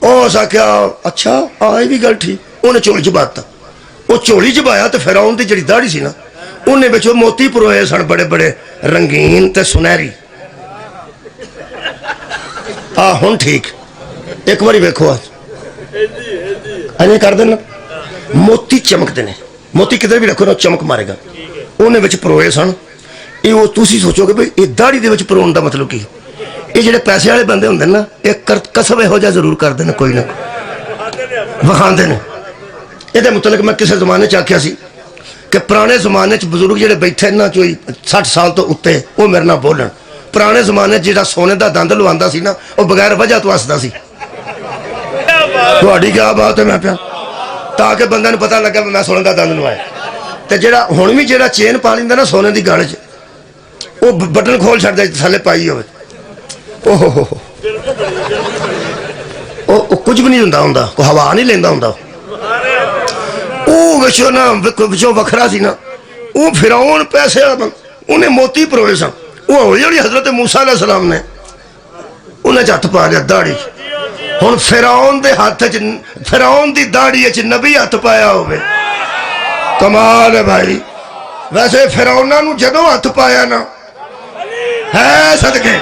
[SPEAKER 2] او سکھیا اچھا آئی بھی گل ٹھیک انہیں چولی چباتا وہ چولی چبایا تو فرعون دی جڑی داڑھی سی نا انہیں بچو موتی پروئے سن بڑے بڑے رنگین تے سنہری ہن ٹھیک ایک باری ویکھو آج کر دینا موتی چمک دینے موتی کدھر بھی رکھو نا چمک مارے گا انہیں بچ پروئے سن یہ وہ تسی سوچو کہ یہ داڑھی دے وچ پرون دا مطلب کی یہ جڑے پیسے والے بندے ہوندے نا ایک کسب ہو جا ضرور کر دینا کوئی نہ وکھاندے نے یہ متعلق میں کسے زمانے چ آکھیا سی کہ پرانے زمانے چ بزرگ جڑے بیٹھے نا چوئی 60 سال تو اتے وہ میرے نال بولن پرانے زمانے جڑا سونے دا دند لواندا سی نا وہ بغیر وجہ تو ہسدا سی تہاڈی کیا بات ہے میں پیا تاکہ بندے نوں پتہ لگا میں سونے دا دند لوایا تے جڑا ہن بھی جڑا چین پا لیندا نا سونے دی گل چ وہ بٹن کھول چھڑدا تھلے پائی ہوے کچھ بھی نہیں ہوندا ہوندا کوئی ہوا نہیں لیندا ہوندا وہ وچوں نا وچوں وکھرا سی نا وہ فرعون پیسے والا انہیں موتی پروئے سن وہ ہوئی ہوئی حضرت موسیٰ علیہ السلام نے انہیں ہاتھ پا لیا داڑھی ہن فرعون دے ہاتھ فرعون دی داڑھی وچ نبی ہاتھ پایا ہوئے کمال ہے بھائی ویسے فرعوناں نو جدوں ہاتھ پایا نا ہے صدقے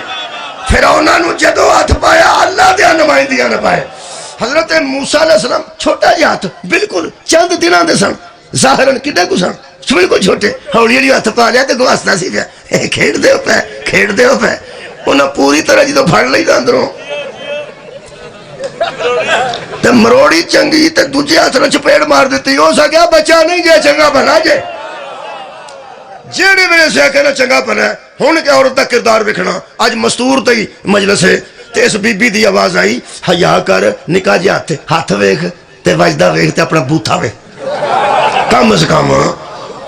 [SPEAKER 2] فرعوناں نو جدوں ہاتھ پایا اللہ دے نمائندیاں نے پائے حضرت موسیٰ علیہ السلام چھوٹا جی ہاتھ بالکل چند دنوں دے سن ظاہراً کڈے کو سن بالکل چھوٹے ہولی ہولی ہاتھ پا لیا تے گواستا سی پیا کھیڈ دے ہو پے انہاں پوری طرح جدوں پھڑ لئی تے اندروں تے مروڑی چنگی تے دوجے ہاتھ نال چپیڑ مار دتی ہو سکیا بچہ نہیں جے چنگا بنا جے جیڑے ویلے سے کہنا چنگا بنا ہن کہ عورت دا کردار ویکھنا اج مستور تے مجلس ہے تے اس بی بی دی آواز آئی حیا کر نکاح جے ہاتھ ویکھ تے وجدا ویکھ تے اپنا بوتھا ویکھ کم از کم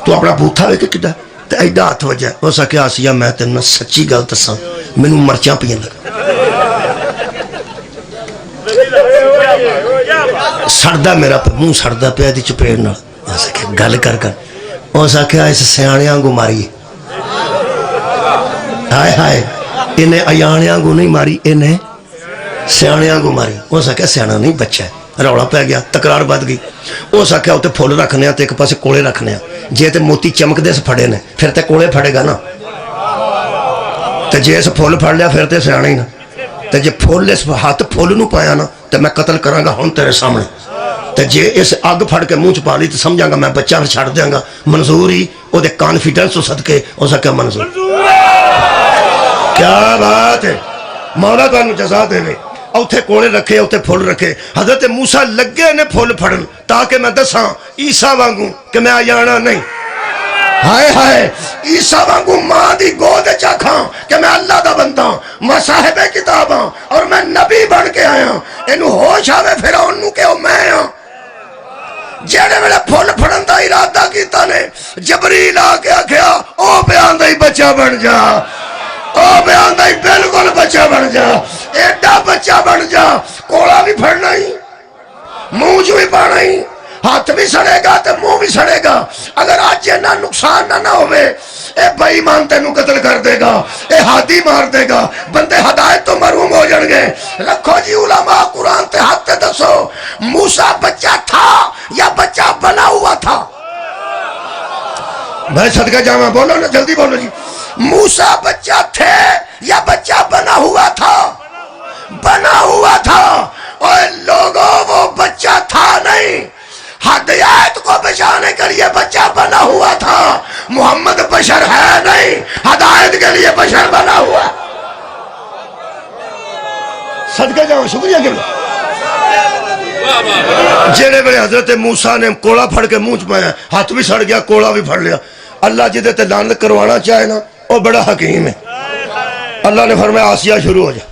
[SPEAKER 2] تو اپنا بوتھا ویکھ کڈا تے ایڈا ہاتھ وجا ہو سکیا آسیہ میں تینوں سچی گل دساں مینوں مرچاں پیاں لگ سڑدا میرا منہ سڑدا پیا دی چپیڑ نال گل کر اس آخیا اس سیاحیاں کو ماری ہائے ہائے انہیں ایاانیاں کو نہیں ماری انہیں سیاحیاں کو ماری اس آخیا سیاح نہیں بچہ ہے رولا پی گیا تکرار بد گئی اس آخیا اتنے فل رکھنے تو ایک پاس کولے رکھنے جے تے موتی چمکدے سے پھڑے نے پھر تے کولے پھڑے گا نا تے جے اس فل پھڑ لیا پھر تے سیاح ہی نا تے جے فل اس ہاتھ فل نو پایا نا تے میں قتل کراں گا ہن تیرے سامنے تے جے اس اگ پھڑ کے منہ چ پا لی تو سمجھاں گا میں بچہ پھر چھڑ دیاں گا منظور ہی وہ دے کانفیڈنس صدقے اس آخیا منظور کیا بات ہے مولا تانوں جزا دے اوتھے کولے رکھے اوتھے پھول رکھے حضرت موسیٰ لگے نے پھول پھڑن تاکہ میں دساں عیسیٰ وانگوں کہ میں آیانا نہیں ہائے ہائے عیسیٰ وانگوں ماں دی گود چاکھاں کہ میں اللہ دا بندہ میں صاحب کتاباں اور میں نبی بن کے آیا انہوں ہوش آوے فرعون نوں کہ میں ہاں جیڑے ویلے پھول پھڑن دا ارادہ کیتا نے جبریل آ کے آکھیا او بیان دا ہی بچہ بن جا او بیان دا ہی بالکل بچہ بن جا ایڈا بچہ بن جا کوڑا بھی پھڑنا ہی منہ جو بھی پانا ہی ہاتھ بھی سڑے گا تو منہ بھی سڑے گا اگر آج یہ نہ نقصان نہ ہوئے اے بے ایمان تینوں قتل کر دے گا اے ہادی مار دے گا بندے ہدایت تو محروم ہو جان گے رکھو جی علماء قرآن تے ہاتھ تے دسو موسیٰ بچہ تھا یا بچہ بنا ہوا تھا بھائی صدقہ جامعہ بولو نا جلدی بولو جی موسیٰ بچہ تھے یا بچہ بنا ہوا تھا بنا ہوا تھا اور لوگوں وہ بچہ تھا نہیں ہدایت کو بچانے کے لیے بچہ بنا ہوا تھا محمد بشر ہے نہیں ہدایت کے لیے بشر بنا ہوا صدقہ جاؤں شکریہ کہ جیڑے بڑے حضرت موسیٰ نے کوڑا پھڑ کے منہ پایا ہاتھ بھی سڑ گیا کوڑا بھی پھڑ لیا اللہ جدے تے لعنت کروانا چاہے نا وہ بڑا حکیم ہے اللہ نے فرمایا آسیہ شروع ہو جائے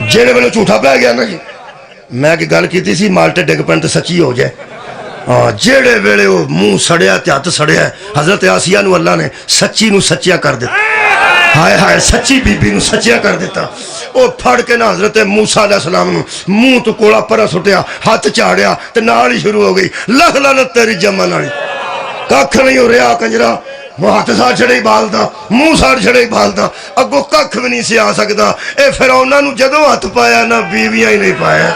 [SPEAKER 2] جیڑے بڑے جھوٹا پہ گیا نا جی میں کہ گل کیتی سی مالٹے ڈگ پن تے سچی ہو جائے جیڑے ویلے وہ منہ سڑیا تے ہاتھ سڑیا حضرت آسیہ نو اللہ نے سچی نو سچیا کر دیتا ہائے ہائے سچی بی بی نو سچیا کر دیتا وہ پھڑ کے نا حضرت موسیٰ علیہ السلام نو منہ تو کوڑا پرا سٹیا ہاتھ چاڑیا تے نال ہی شروع ہو گئی لکھ لعنت تیری جمع نالی ککھ نہیں ہو رہا کنجرا وہ ہاتھ ساڑھ چھڑے ہی بالدا منہ ساڑھ چھڑے ہی بالدا اگو ککھ بھی نہیں سی آ سکتا اے فرعوناں نو جدوں ہاتھ پایا نا بیویاں ہی نہیں پایا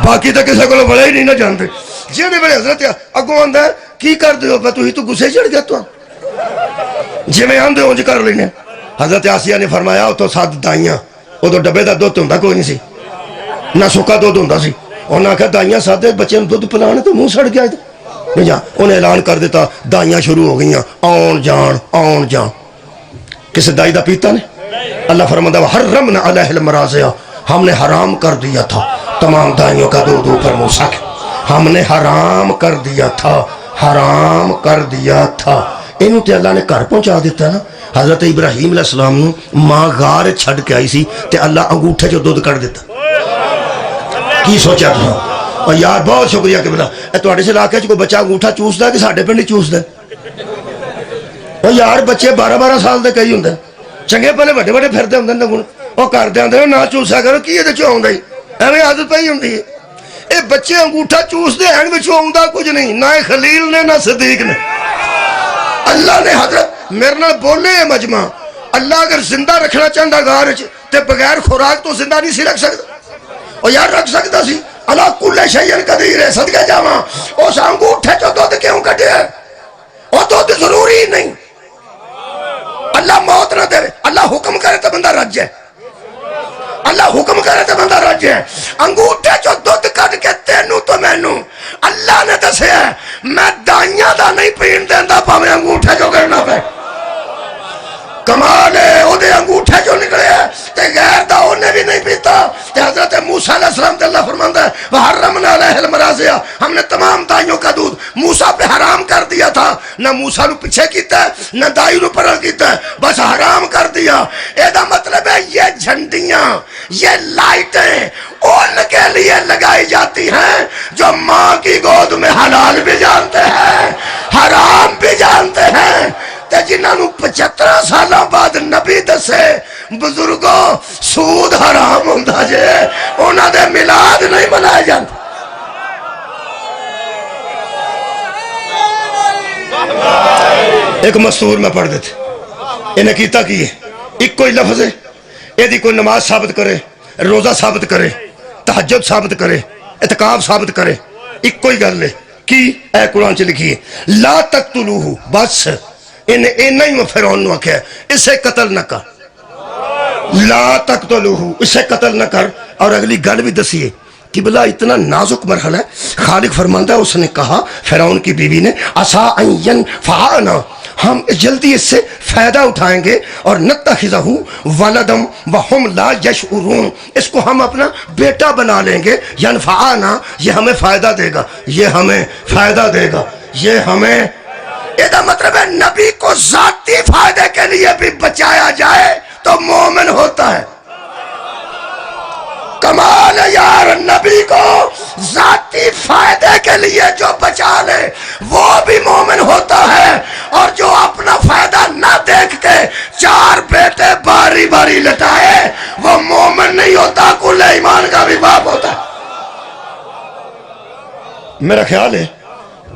[SPEAKER 2] باقی تو کسے کو بڑا ہی نہیں نہ جانتے جیڑے بڑے حضرت اگو آندا ہے کی کر دیو پہ تو گسے چڑھ گیا تو جی میں آندے ہوں جی کر لینے حضرت آسیہ نے فرمایا تو ساتھ دائیاں وہ تو ڈبے دا دودھ ہوندا کوئی نہیں سی نہ سکا دودھ ہوندا سی انہاں کہا دائیاں ساتھ بچے دودھ پلانے تو منہ سڑ گیا نہیں جا انہیں اعلان کر دیتا دائیاں شروع ہو گئیاں آن جان کسی دائی دا پیتا نے اللہ فرماتا حرمنا علیہ المراضع ہم نے حرام کر دیا تھا تمام دائیوں کا دودھ اوپر موسیٰ کے ہم نے حرام کر دیا تھا انہوں تے اللہ نے گھر پہنچا دیتا نا حضرت ابراہیم علیہ السلام نو ماں غار چھڑ کے آئی سی تے اللہ انگوٹھے جو دودھ کر دیتا کی سوچا تھا اور یار بہت شکریہ کہ بلا توڑے سے علاقے کوئی بچہ انگوٹھا چوس دا کہ ساڑھے پہ نہیں چوس دا اور یار بچے 12 سال دے کئی ہوندے چنگے پہلے بڑے بڑے پھر دے ہوندے نگون وہ کر دے ہوندے نہ چوسا کرو کی یہ چو ہوندے ایویں عادت پئی ہوندی ہے اے بچے انگوٹھا چوس دے ہیں وچوں ہوندا کچھ نہیں نہ خلیل نے نہ صدیق نے اللہ نے حضرت میرے نال بولے ہیں مجمع اللہ اگر زندہ رکھنا چاہتا غار تے بغیر خوراک تو زندہ نہیں سی رکھ سکتا اور یار رکھ سکتا سی اللہ کل شیء قدیر ہے صدقہ جاواں اس انگوٹھے چوں دودھ کیوں کڈیا وہ دودھ ضروری نہیں اللہ موت نہ دے اللہ حکم کرے تو بندہ رج جائے اللہ حکم کرے تو بندہ رج جائے انگوٹھے چوں دودھ کڈ کے تینوں تو مینوں اللہ نے دسیا میں دائیاں دا نہیں پین دیندا پاویں انگوٹھے چوں کرنا پے کمال ہے او دے انگوٹھے جو نکلے تے غیر دا انہیں بھی نہیں پیتا تے حضرت موسیٰ علیہ السلام تے اللہ فرماندا ہے وحرمنا علیہ المراضع ہم نے تمام دائیوں کا دودھ موسیٰ پہ حرام کر دیا تھا نہ موسیٰ نو پیچھے کیتا ہے نہ دائی نو پرا کیتا ہے بس حرام کر دیا اے دا مطلب ہے یہ جھنڈیاں یہ لائٹیں ان کے لیے لگائی جاتی ہیں جو ماں کی گود میں حلال بھی جانتے ہیں حرام بھی جانتے ہیں تے جنہاں نو 75 سالاں بعد نبی دسے بزرگوں سود حرام ہوندا جے انہاں دے میلاد نہیں منائے جاندے ایک مستور میں پڑھ دیتے انہیں کیتا کی ہے ایک کوئی لفظ ہے یہ کوئی نماز ثابت کرے روزہ ثابت کرے تہجد ثابت کرے اعتکاف ثابت کرے ایک کوئی گل ہے کی اے قرآن چ لکھی ہے لا تقتلوہ بس انہیں اینا ہی فرعون نے آکھیا ہے اسے قتل نہ کر لا تقتلوہ اسے قتل نہ کر اور اگلی گل بھی دسیے کہ بلا اتنا نازک مرحلہ ہے خالق فرماندہ ہے اس نے کہا فرعون کی بیوی نے عسا ان ینفعنا ہم جلدی اس سے فائدہ اٹھائیں گے اور نتخذہ ولدم وہم لا یشعرون اس کو ہم اپنا بیٹا بنا لیں گے ینفعنا یہ ہمیں فائدہ دے گا یہ ہمیں فائدہ دے گا یہ ہمیں یہ مطلب ہے نبی کو ذاتی فائدے کے لیے بھی بچایا جائے تو مومن ہوتا ہے کمال ہے یار نبی کو ذاتی فائدے کے لیے جو بچا لے وہ بھی مومن ہوتا ہے اور جو اپنا فائدہ نہ دیکھ کے 4 بیٹے باری باری لٹائے وہ مومن نہیں ہوتا کل ایمان کا بھی باپ ہوتا ہے میرا خیال ہے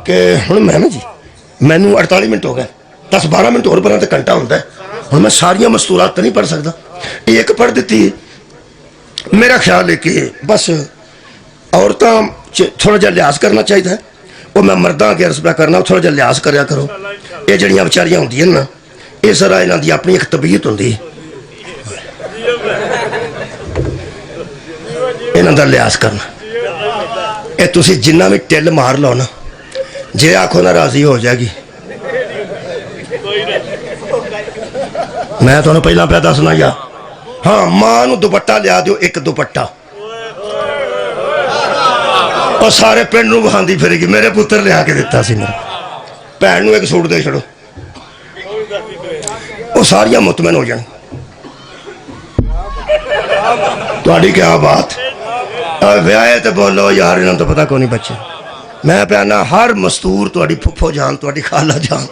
[SPEAKER 2] کہ ہن میں نا جی میں 48 منٹ ہو گئے 10-12 منٹ اور بنا تو گھنٹہ ہوتا ہے ہن میں ساریاں مستورات تو نہیں پڑھ سکتا ایک پڑھ دیتی میرا خیال ہے کہ بس عورتاں تھوڑا جا لحاظ کرنا چاہیے وہ میں مرداں کے عرض پہ کرنا تھوڑا جا لحاظ کریا کرو یہ جڑیاں بچاریاں ہوندی ہیں نا یہ ذرا انہاں دی اپنی ایک طبیعت ہوندی انہاں دا لحاظ کرنا یہ تسی جنہ میں ٹل مار لو نا جے آنکھوں نہ راضی ہو جائے گی میں تو پہلا پہ دسنا یا ہاں ماں نو دوپٹہ لیا دیو ایک دوپٹہ اور سارے پنڈ نو بہاندی پھرے گی میرے پتر لیا کے دیتا سی میرے بہن نو ایک سوٹ دے چھڑو وہ ساریاں مطمئن ہو جائیں تہاڈی کیا بات ویاہے تے بولو یار انہاں تو پتہ کونی بچے میں پہنا ہر مستور تہاڈی پھپھو جان تہاڈی خالہ جان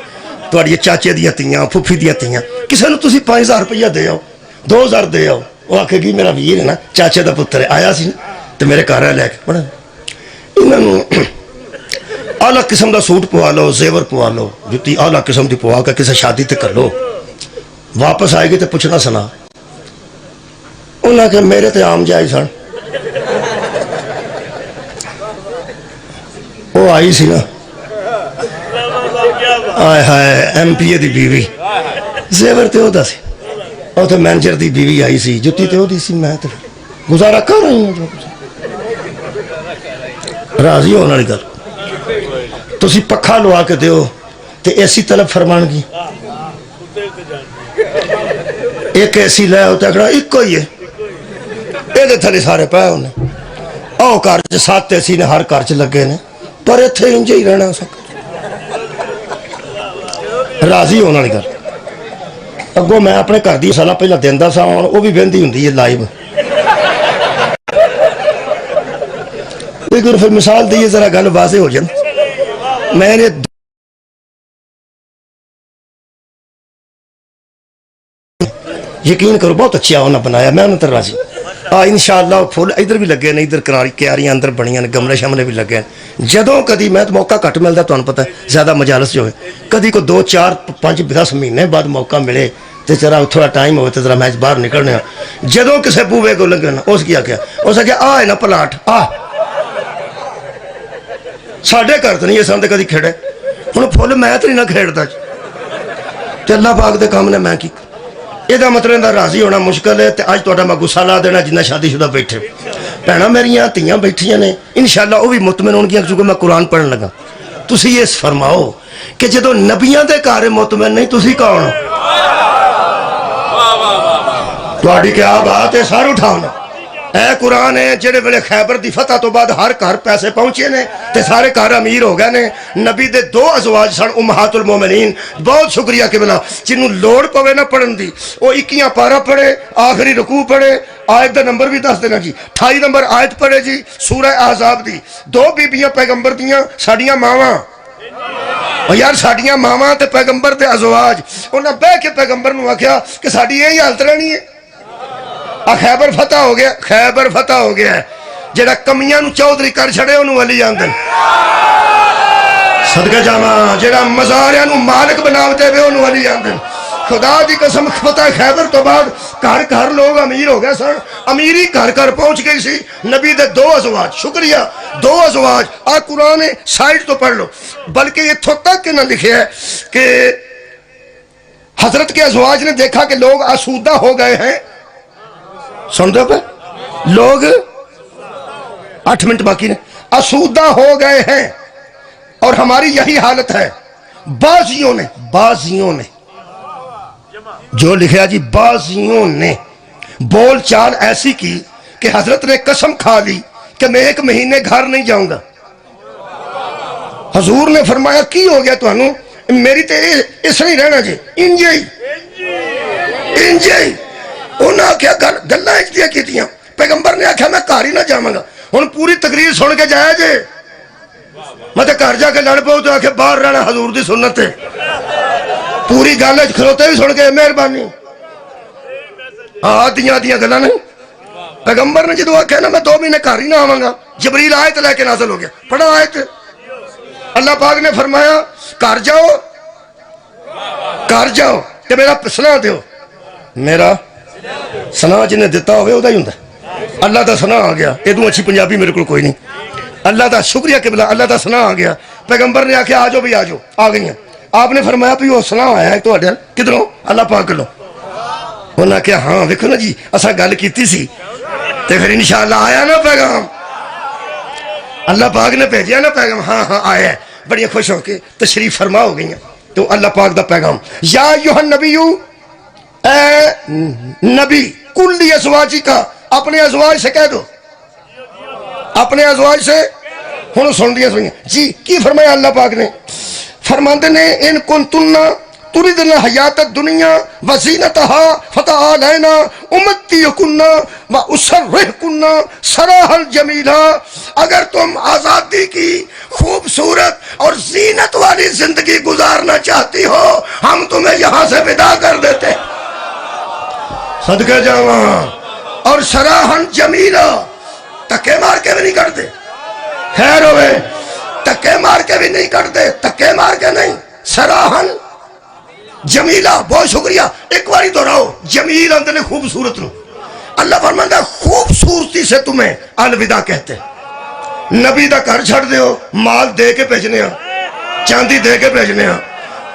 [SPEAKER 2] تہاڈی چاچے دیاں تیاں پھپھی دیاں تیاں کسے نو تسی 5000 روپیہ دے آؤ 2000 دے آؤ وہ آکھے گی میرا ویر ہے نا چاچے دا پتر ہے آیا سی تو میرے گھر ہے لے کے پڑھا انہوں اعلیٰ قسم دا سوٹ پوا لو زیور پوا لو جتی اعلیٰ قسم دی پوا کے کسے شادی تے کر لو واپس آئے گی تو پوچھنا سنا انہوں نے کہ میرے تے عام جائے سن وہ آئی سی نا آئے ہائے ایم پی اے دی بیوی زیور تے ہوتا سی اور تو مینجر دی بیوی آئی سی جتی تے ہوتی سی میں تے گزارا کر رہی ہوں جو کچھ راضی ہونا نہیں کر تسی پکھا لوا کے دیو تے ایسی طلب فرمان کی ایک ایسی لے ہوتا ہے ایک کوئی ہے اے دے تھلے سارے پائے ہونے او کارچ 7 ایسی نے ہر کارچ لگے نے پر اتھے انجے ہی رہنا سکتا راضی ہونا نہیں کر اگو میں اپنے گھر دی سالہ پہلا دیندا سا ہوں وہ بھی وہندی ہوندی ہے لائیو لیکن پھر مثال دیئے ذرا گل واضح ہو جائے میں نے یقین کرو بہت اچھا ہونا بنایا میں انہوں تر راضی انشاءاللہ پھول ادھر بھی لگے ہیں ادھر کیاریاں اندر بنیاں گملے شملے بھی لگے ہیں جدوں کدی میں تو موقع گھٹ ملتا تو پتہ ہے زیادہ مجالس جو ہے کدی کو 2 4 5 10 مہینے بعد موقع ملے تو ذرا تھوڑا ٹائم ہوئے تو ذرا میں باہر نکلنے جدوں کسے بوے کو لگے نا اس کیا اس آ آئے نا پلاٹ ساڈے گھر تو نہیں یہ سن کدی کھیڑے ہوں پھول میں تو نہیں نہ کھیڑتا تے اللہ پاک دے کام نے میں کی یہ مطلب راضی ہونا مشکل ہے اج تا میں گسا لا دینا جنہیں شادی شدہ بیٹھے بھنا میریاں تیاں بیٹھیاں نے انشاءاللہ وہ بھی مطمئن ہون گیا کیونکہ میں قرآن پڑھن لگا تسی یہ فرماؤ کہ جدو نبیاں دے کار مطمئن نہیں تسی کون ہو تہاڈی کیا بات ہے سر اٹھاؤنا اے قرآن ہے جڑے ویلے خیبر دی فتح تو بعد ہر گھر پیسے پہنچے نے تے سارے گھر امیر ہو گئے نے نبی دے 2 ازواج سن امہات المومنین بہت شکریہ کہ بلا جنوں لوڑ پوے نہ پڑھن دی وہ 21 پارا پڑھے آخری رکوع پڑھے آیت دا نمبر بھی دس دینا جی 28 نمبر آیت پڑھے جی سورہ احزاب دی 2 بیبیاں پیغمبر دیاں ساڈیاں ماواں اور یار ساڈیاں ماواں تے پیغمبر دے ازواج انہاں بہ کے پیغمبر نو آکھیا کہ ساڈی یہی حالت رہنی ہے خیبر فتح ہو گیا خیبر فتح ہو گیا ہے جڑا کمیاں نو چودھری کر چھڑے انہوں علی آندن صدقہ جاواں جڑا مزاریاں نو مالک بناوتے وے اونوں ولی آندے خدا دی قسم فتح خیبر تو بعد گھر گھر لوگ امیر ہو گئے سن امیری گھر گھر پہنچ گئی سی نبی دے 2 ازواج شکریہ 2 ازواج آ قرآن سائٹ تو پڑھ لو بلکہ اتھوں تک انہاں لکھیا ہے کہ حضرت کے ازواج نے دیکھا کہ لوگ آسودہ ہو گئے ہیں سن دو پہ لوگ 8 منٹ باقی نے آسودہ ہو گئے ہیں اور ہماری یہی حالت ہے بازیوں نے جو لکھا جی بازیوں نے بول چال ایسی کی کہ حضرت نے قسم کھا لی کہ میں 1 مہینے گھر نہیں جاؤں گا حضور نے فرمایا کی ہو گیا تو انہوں میری تے اس نہیں رہنا جی انجے انہاں کیا گلہ ایک دیا کی تیاں پیغمبر نے آکھا میں کار ہی نہ جاؤں گا ان پوری تقریر سن کے جایا جے میں تے کار جا کے لڑ پاؤ تو آکھے باہر رہنا حضور دی سنت ہے پوری گل کھلوتے بھی سن کے مہربانی دیاں گلا نہیں پیغمبر نے جدو آکھا نا میں 2 مہینے کار ہی نہ آواں گا جبریل آیت لے کے نازل ہو گیا پڑھا آیت اللہ پاک نے فرمایا کار جاؤ کہ میرا سنا دیو میرا سنا جنہیں دیتا ہوئے وہ دا ہی ہوندہ اللہ دا سنا آ گیا ادھوں اچھی پنجابی میرے کو کوئی نہیں اللہ دا شکریہ قبلہ اللہ دا سنا آ گیا پیغمبر نے آکھا آجو بھی آجو آ گئی ہیں آپ نے فرمایا بھی وہ سنا آیا ہے تو اڈیل کدھروں اللہ پاک کر لو انہوں نے کہا ہاں دیکھو نا جی اسا گل کیتی سی تے پھر انشاءاللہ آیا نا پیغام اللہ پاک نے بھیجیا نا پیغام ہاں آیا ہے بڑی خوش ہو کے تشریف فرما ہو گئی ہیں تو اللہ پاک دا پیغام یا ایوہ النبی اے نبی کلی ازواجی کا اپنے ازواج سے کہہ دو اپنے ازواج سے ہنو سن دیا سنیں جی کی فرمایا اللہ پاک نے فرماندے نے ان کنتن تردن حیات الدنیا وزینتہا فتعالینا امتیکن و اسرحکن سراح الجمیلہ اگر تم آزادی کی خوبصورت اور زینت والی زندگی گزارنا چاہتی ہو ہم تمہیں یہاں سے ودا کر دیتے صدقہ جاواں اور سراح الجمیلہ تکے مار کے بھی نہیں کرتے خیر ہوئے تکے مار کے بھی نہیں کرتے تکے مار کے نہیں سراحن جمیلہ بہت شکریہ ایک باری دہراؤ جمیل اندر خوبصورت نو اللہ فرماتا خوبصورتی سے تمہیں الوداع کہتے نبی دا گھر چھڑ دے ہو مال دے کے بھیجنے ہاں چاندی دے کے بھیجنے ہاں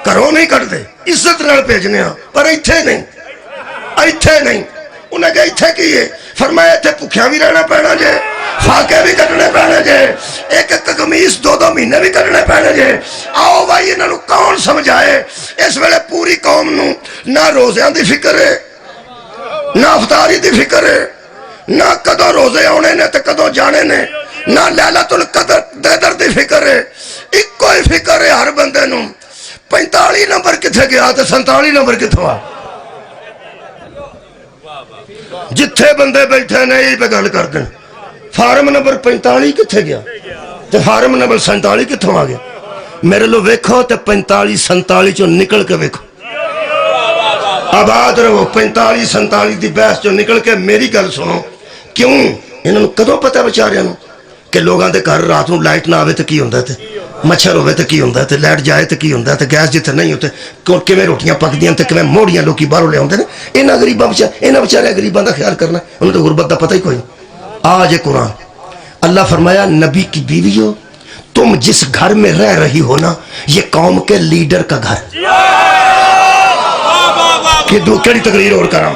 [SPEAKER 2] کرو نہیں کرتے عزت نال بھیجنے ہاں پر ایتھے نہیں انہیں کہا ایتھے کیے فرمایا ایتھے پکھیاں بھی رہنا پینا جے فاقے بھی کٹنے پینے جے ایک قمیص 2 مہینے بھی کٹنے پینے جے آؤ بھائی انہوں نے کون سمجھائے اس ویلے پوری قوم نو نہ روزیاں دی فکر ہے نہ افطاری دی فکر ہے نہ کدوں روزے آنے نے تے کدوں جانے نے نہ لیلۃ القدر دی فکر ہے ایک کوئی فکر ہے ہر بندے نو 45 نمبر کتھے گیا تے 47 نمبر کتھوں آ جتھے بندے بیٹھے نے یہی پہ گل کر دیں فارم نمبر 45 کتھے گیا تے فارم نمبر 47 کتھوں آ گیا میرے لو ویکھو تے 45 47 چو نکل کے ویکھو آباد رہو 45 47 دی بحث چو نکل کے میری گل سنو کیوں انہوں نے کدوں پتہ بچارے نو کہ لوگاں دے گھر رات نو لائٹ نہ آوے تے کی ہوندہ تے مچھر ہوئے تے کی ہوندہ تے لائٹ جائے تے کی ہوندہ تے گیس جتے نہیں ہوتے کیویں روٹیاں پک دیاں تے کیویں موڑیاں لوکی باہروں لے ہوندے نے انہاں غریباں بچارے غریباں دا خیال کرنا انہوں تو غربت دا پتہ ہی کوئی نہیں آج قرآن اللہ فرمایا نبی کی بیوی ہو تم جس گھر میں رہ رہی ہو نا یہ قوم کے لیڈر کا گھر کہ کیڑی تقریر اور کرام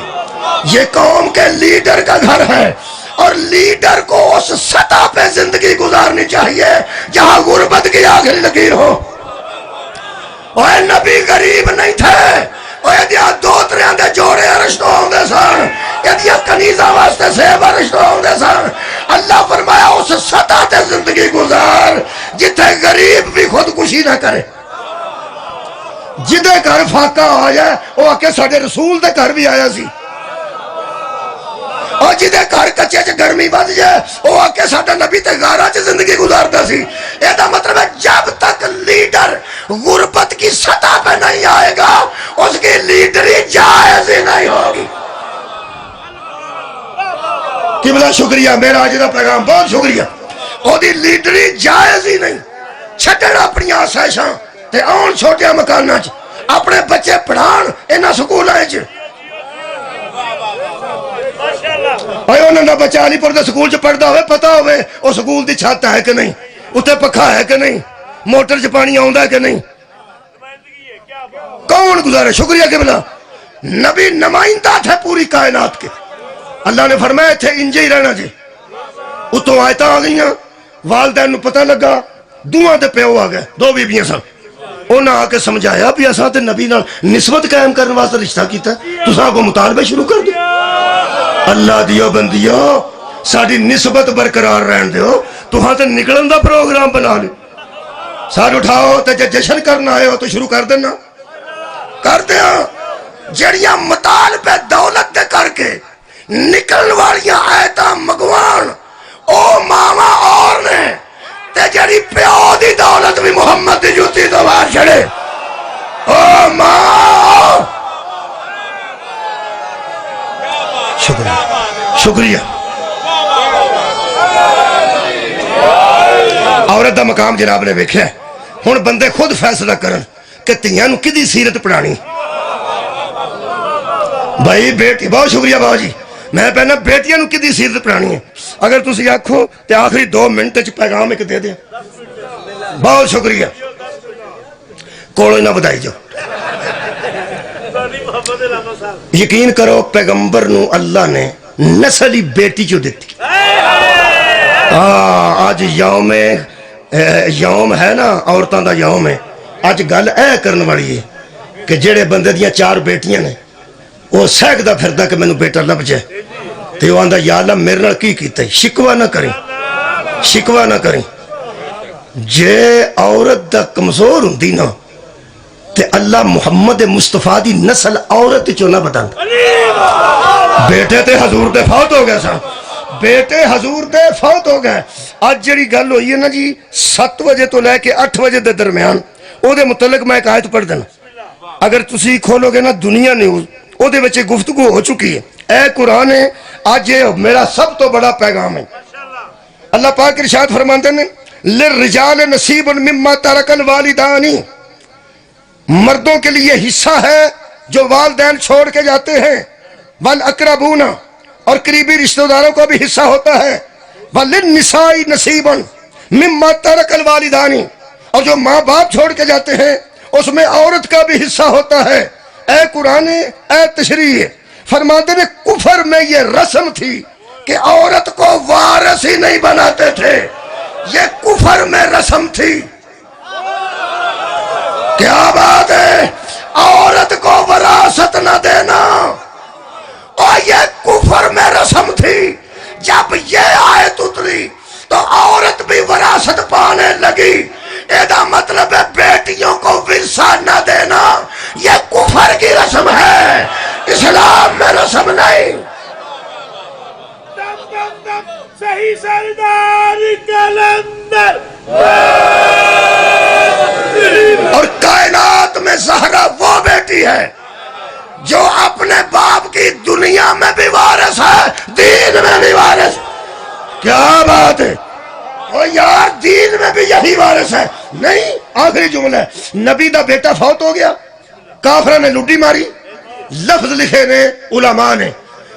[SPEAKER 2] یہ قوم کے لیڈر کا گھر ہے اور لیڈر کو اس سطح پہ زندگی گزارنی چاہیے جہاں غربت کی آخری لکیر ہو اوہ نبی غریب نہیں تھے اوہ دیا 2-3 دے جوڑے عرشتوں ہوں دے سان یہ دیا کنیزہ واسطے سیب عرشتوں ہوں دے سان اللہ فرمایا اس سطح تے زندگی گزار جتھے غریب بھی خودکشی نہ کرے جدے گھر فاقہ آ جائے وہ آکے ساڑھے رسول دے گھر بھی آیا سی اور جدے گھر کچے چے گرمی بات جائے وہ آکے ساڑھا نبی تے غارہ چے زندگی گزارتا سی یہ دا مطلب ہے جب تک لیڈر غربت کی سطح پہ نہیں آئے گا اس کی لیڈری جائز ہی نہیں ہوگی قبلہ شکریہ میرا آج دا پیغام بہت شکریہ وہ دی لیڈری جائز ہی نہیں چھڈن اپنی آسائشاں تے آن چھوٹے مکاناں چ اپنے بچے پڑھان انہاں سکولاں وچ اوے انہاں دا بچہ علی پور دے سکول چ پڑھدا ہوئے پتہ ہوئے او سکول دی چھت ہے کہ نہیں اتنے پکھا ہے کہ نہیں موٹر چ پانی آوندا ہے کہ نہیں کون گزارے شکریہ قبلہ نبی نمائندہ تھے پوری کائنات کے اللہ نے فرمایا تھے انجے ہی رہنا جی اتوں آیتاں آ گئیاں والدین نو پتہ لگا دوہاں تے پیو آ گئے دو بیبیاں سن انہاں آ کے سمجھایا بھی اساں تے نبی نال نسبت قائم کرنے واسطے رشتہ کیتا تساں کو مطالبے شروع کر دو اللہ دیو بندیو ساڈی نسبت برقرار رہن دیو تہاں تے نکلن دا پروگرام بنا لو سار اٹھاؤ تے جے جشن کرنا آئے ہو تو شروع کر دینا کر دیا جڑیاں مطالبے دولت دے کر کے نکلن والیاں آیتاں مگوان او ماما اور نے تے جڑی پیو دی دولت بھی محمد دی جوتی دوار چھڑے او ماں شکریہ شکریہ عورت دا مقام جناب نے ویکھیا ہے ہن بندے خود فیصلہ کرن کہ تیاں نو کدی سیرت پڑھانی بھائی بیٹی بہت شکریہ بابا جی میں پہنا بیٹیاں نو کدی سیرت پڑھانی ہے اگر تسی آکھو تے آخری 2 منٹ چ پیغام ایک دے دیا بہت شکریہ کوڑو نہ بدائی جو یقین کرو پیغمبر نو اللہ نے نسلی بیٹی جو دیتی آج یوم ہے نا عورتاں دا یوم ہے آج گل اے کرن والی ہے کہ جڑے بندے دیاں 4 بیٹیاں نے وہ سہکدا پھردا کہ مینوں بیٹا لب جائے تے وہ آندا یا اللہ میرے نال کی کیتا ہے شکوہ نہ کریں شکوہ نہ کریں جے عورت دا کمزور ہوندی نا تے اللہ محمد مصطفیٰ دی نسل عورت چوں نہ بداندا بیٹے تے حضور دے فوت ہو گئے سن بیٹے حضور دے فوت ہو گئے آج جڑی گل ہوئی ہے نا جی 7 بجے تو لے کے 8 بجے دے درمیان او دے متعلق میں ایک آیت پڑھ دینا اگر تسی کھولو گے نا دنیا نیوز او دے وچ گفتگو ہو چکی ہے اے قرآن ہے آج یہ میرا سب تو بڑا پیغام ہے اللہ پاک ارشاد فرماتے ہیں للرجال نصیب مما ترک الوالدان مردوں کے لیے حصہ ہے جو والدین چھوڑ کے جاتے ہیں والاقربون اور قریبی رشتہ داروں کو بھی حصہ ہوتا ہے وللنساء نصیب مما ترک الوالدان اور جو ماں باپ چھوڑ کے جاتے ہیں اس میں عورت کا بھی حصہ ہوتا ہے اے قرآن اے تشریح فرماتے ہیں کفر میں یہ رسم تھی کہ عورت کو وارث ہی نہیں بناتے تھے یہ کفر میں رسم تھی کیا بات ہے عورت کو وراثت نہ دینا اور یہ کفر میں رسم تھی جب یہ آیت اتری تو عورت بھی وراثت پانے لگی ایدہ مطلب ہے بیٹیوں کو ورثہ نہ دینا یہ کفر کی رسم ہے اسلام میں رسم نہیں
[SPEAKER 3] صحیح سردار کلندر
[SPEAKER 2] اور کائنات میں زہرا وہ بیٹی ہے جو اپنے باپ کی دنیا میں بھی وارث ہے دین میں بھی وارث کیا بات ہے اور یار دین میں بھی یہی وارث ہے نہیں آخری جملہ ہے نبی دا بیٹا فوت ہو گیا کافرہ نے لڈی ماری لفظ لکھے نے علماء نے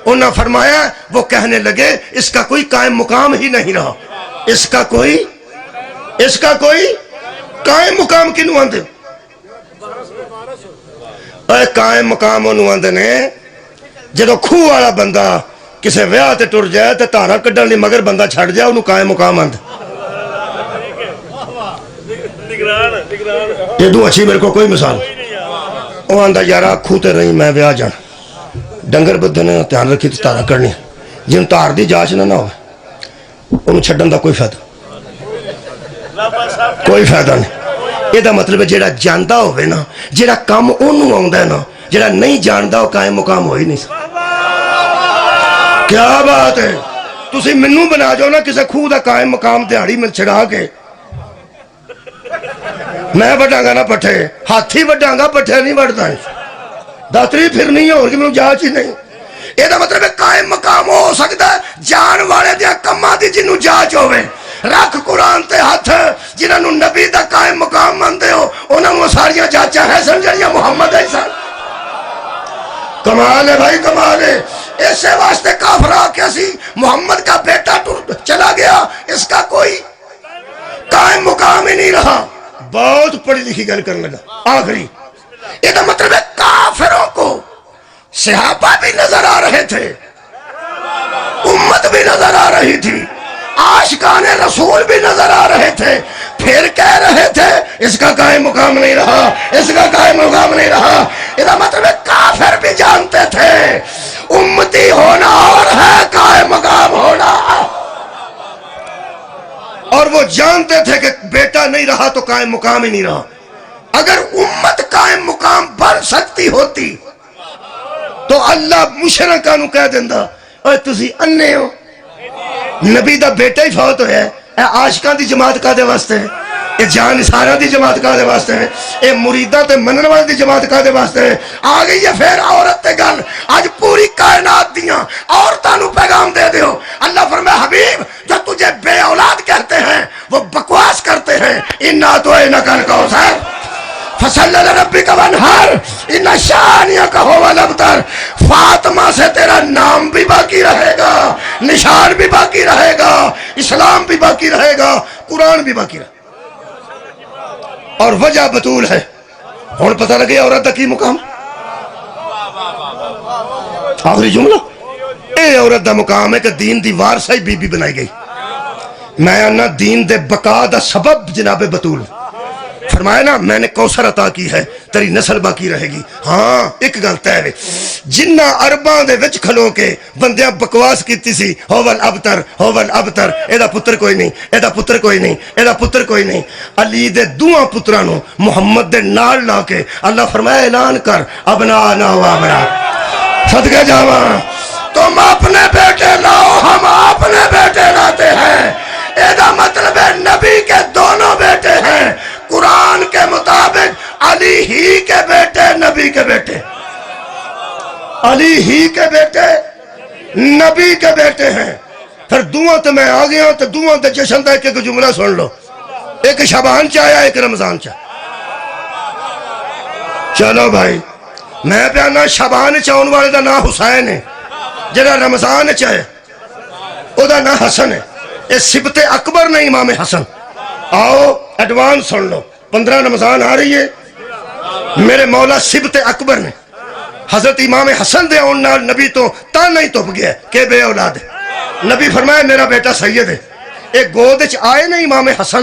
[SPEAKER 2] انہوں نے فرمایا وہ کہنے لگے اس کا کوئی قائم مقام ہی نہیں رہا اس کا کوئی قائم مقام کی نواندے اے قائم مقام نواندے نے جدو کھو والا بندہ کسے ویاہ تے ٹر جائے تے تارا کڈن لی مگر بندہ چھڑ جائے انہوں قائم مقام آندے یہ دو اچھی میرے کو کوئی مثال وہ آندہ یارا کھوتے رہی میں ویاہ جان ڈنگر بدھے نے تیان رکھی تے تارا کرنی جن تار دی جاچ نہ ہوئے انہوں چھڑن دا کوئی فائدہ نہیں یہ دا مطلب ہے جیڑا جاندہ ہوئے نا جیڑا کام انہوں آندہ ہے نا جیڑا نہیں جاندہ ہو قائم مقام ہوئی نہیں کیا بات ہے تسی منو بنا جاؤ نا کسے کھو دا قائم مقام دیہڑی میں چھڑا کے میں بڑھاں گا نا پٹھے ہاتھی بڑھاں گا پٹھے نہیں بڑھتا ہے داتری پھر نہیں ہو کہ میں جاچ ہی نہیں یہ دا مطلب ہے قائم مقام ہو سکتا ہے جان والے دیا کمہ دی جنہوں جاچ ہوئے رکھ قرآن تے ہاتھ جنہوں نبی دا قائم مقام مانتے ہو انہوں ساریاں جاچا ہے سن جڑیاں محمد ہے سن. کمال ہے بھائی کمال ہے. اسے واسطے کافر آ کے اسی محمد کا بیٹا چلا گیا اس کا کوئی قائم مقام ہی نہیں رہا. بہت پڑھی لکھی گل کرنے لگا آخری. یہ مطلب ہے کافروں کو صحابہ بھی نظر آ رہے تھے, امت بھی نظر آ رہی تھی, عاشقان رسول بھی نظر آ رہے تھے, پھر کہہ رہے تھے اس کا قائم مقام نہیں رہا, اس کا قائم مقام نہیں رہا. یہ مطلب کافر بھی جانتے تھے امتی ہونا اور ہے قائم مقام ہونا, اور وہ جانتے تھے کہ بیٹا نہیں رہا تو قائم مقام ہی نہیں رہا. اگر امت قائم مقام بن سکتی ہوتی تو اللہ مشرکاں نوں کہہ دیندا اوے تسی انے ہو, نبی دا بیٹا ہی فوت ہویا ہے, اے عاشقاں دی جماعت کادے واسطے ہے, اے جان نثاراں دی جماعت کادے واسطے ہے, اے مریداں تے منن والے دی جماعت کادے واسطے ہے. آ گئی ہے پھر عورت تے گل. اج پوری کائنات دیاں عورتاں نوں پیغام دے دیو. اللہ فرمایا حبیب جو تجھے بے اولاد کہتے ہیں وہ بکواس کرتے ہیں. انا تو انکل کوثر فصل لربک وانحر ان شانئک هو الابتر. فاطمہ سے تیرا نام بھی باقی رہے گا, نشان بھی باقی رہے گا, اسلام بھی باقی رہے گا, قرآن بھی باقی رہے گا. اور وجہ بطول ہے. ہن پتہ لگے عورت دا کی مقام. آخری جملہ اے عورت دا مقام ہے کہ دین دی وارثہ بی بی بنائی گئی. میں انا دین دے بقا دا سبب جناب بطول. فرمایا نا میں نے کوثر عطا کی ہے تیری نسل باقی رہے گی. ہاں ایک گل طے ہے, جنہ عرباں دے وچ کھلو کے بندیاں بکواس کیتی سی ہوول ابتر ہوول ابتر, ایدا پتر کوئی نہیں, ایدا پتر کوئی نہیں, ایدا پتر کوئی نہیں. علی دے دوواں پتراں نو محمد دے نال لا کے اللہ فرمایا اعلان کر ابنانا و ابنا. صدقے جاواں تم اپنے بیٹے لاؤ ہم اپنے بیٹے لاتے ہیں. ایدا مطلب ہے نبی کے دونوں بیٹے ہیں. قرآن کے مطابق علی ہی کے بیٹے نبی کے بیٹے, علی ہی کے بیٹے نبی کے بیٹے ہیں. پھر دعا تو میں آ گیا تو دعا تو جشن کا ایک جملہ سن لو. ایک شعبان چاہیا ایک رمضان چاہ. چلو بھائی میں پیانا شعبان چاہن والے دا نام حسین ہے, جڑا رمضان چاہے او دا نام حسن ہے. یہ سبت اکبر نہیں امام حسن. آؤ ایڈوانس سن لو, 15 رمضان آ رہی ہے. میرے مولا سبت اکبر نے حضرت امام حسن دے آن نال نبی تو تانا ہی توپ گیا کہ بے اولاد ہے. نبی فرمایا میرا بیٹا سید ہے. ایک گود چ آئے نا امام حسن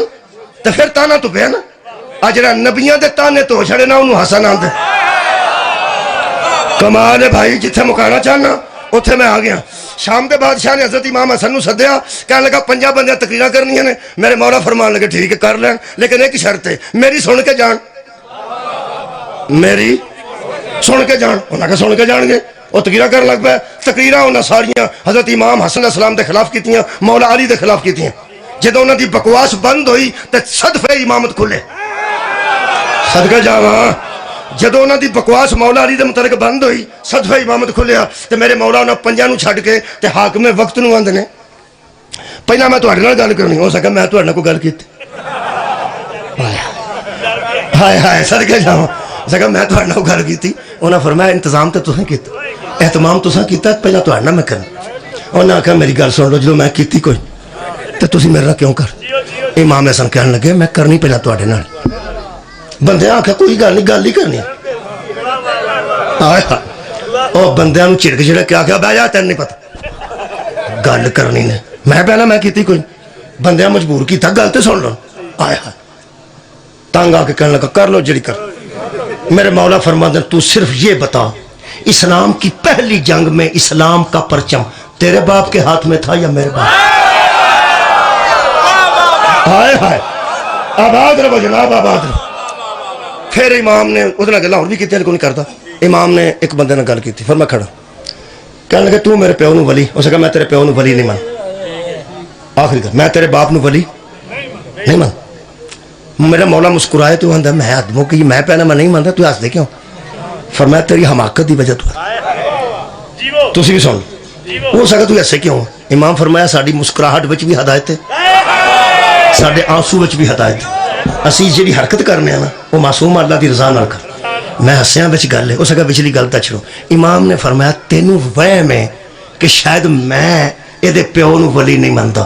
[SPEAKER 2] تو پھر تانا تو پیا نا. اجرا نبیاں دے تانے تو چھڑے نا انہوں حسن آن دے. کمال ہے بھائی, جتھے مکانا چاہنا اتھے میں آ گیا. شام دے بادشاہ نے حضرت امام حسن نو سدیا, کہنے لگا 5 بندیاں تقریراں کرنیاں نے. میرے مولا فرمان لگے ٹھیک ہے کر لیں, لیکن ایک شرط ہے میری سن کے جان, میری سن کے جان. انہاں کہ سن کے جان گے. وہ تقریراں کر لگ پہ. تقریراں انہاں ساریاں حضرت امام حسن علیہ السلام دے خلاف کیتیاں, مولا علی دے خلاف کیتیاں. جدوں انہاں دی بکواس بند ہوئی تے صدفے امامت کھلے. صدقے جاواں جدو انہاں دی بکواس مولا علی دے متعلق بند ہوئی, صدفہ امامت کھلیا تے میرے مولا انہاں 5 نو چھڈ کے تے حاکم وقت نو آندے نے پہلا میں تہاڈے نال گل کرنی. ہو سکا میں تہاڈے نال کوئی گل کیتی, ہائے ہائے صدقے جاواں, سکا میں تہاڈے نال گل کیتی. انہاں فرمایا انتظام تے تساں کیتا, اہتمام تساں کیتا, پہلا تہاڈے نال میں کرنا. انہاں آکھیا میری گل سن لو, جدوں میں کیتی کوئی تے تسی میرے نال کیوں کر. امام حسن کہن لگے میں کرنی پہلا تہاڈے نال. بندے آخیا کوئی گل نہیں, گل ہی کرنی. وہ بندے چھڑک چھڑک کے آخیا بہ جا تین نہیں پتا گل کرنی نے. میں پہلا میں کیتی کوئی, بندے مجبور کیتا گل تو سن لو. آیا تنگ آ کے کہنے لگا کر لو جڑی کر. میرے مولا فرماتے تو صرف یہ بتا اسلام کی پہلی جنگ میں اسلام کا پرچم تیرے باپ کے ہاتھ میں تھا یا میرے باپ. ہائے ہائے آباد رہو جناب آباد رہو. پھر امام نے ادھر گلا اور بھی کیتے کوئی نہیں کرتا. امام نے ایک بندے نے گل کی پھر میں کھڑا کہنے لگا تو میرے پیو نو ولی. اس نے کہا میں تیرے پیو نو ولی نہیں مان. آخری کر میں تیرے باپ نو ولی نہیں مان. میرا مولا مسکرائے تو آندا میں آدموں کی میں پہنا میں نہیں مانتا, تو ہس دے کیوں. فرمایا تیری حماقت دی وجہ تو بھی سن ہو سکا تو ایسے کیوں. امام فرمایا ساری مسکراہٹ وچ بھی ہدایت ہے, ਸਾਡੇ ਆਂਸੂ ਵਿੱਚ ਵੀ ਹਦਾਇਤ ਅਸੀਂ ਜਿਹੜੀ ਹਰਕਤ ਕਰਨੇ ਆ ਨਾ ਉਹ ਮਾਸੂਮ ਅੱਲਾ ਦੀ ਰਜ਼ਾ ਨਾਲ ਕਰ ਮੈਂ ਹੱਸਿਆਂ ਵਿੱਚ ਗੱਲ ਹੈ ਉਸ ਅਗਾ ਵਿਚਲੀ ਗੱਲ ਤਾਂ ਛੜੋ ਇਮਾਮ ਨੇ ਫਰਮਾਇਆ ਤੈਨੂੰ ਵਹਿਮ ਹੈ ਕਿ ਸ਼ਾਇਦ ਮੈਂ ਇਹਦੇ ਪਿਓ ਨੂੰ ਵਲੀ ਨਹੀਂ ਮੰਨਦਾ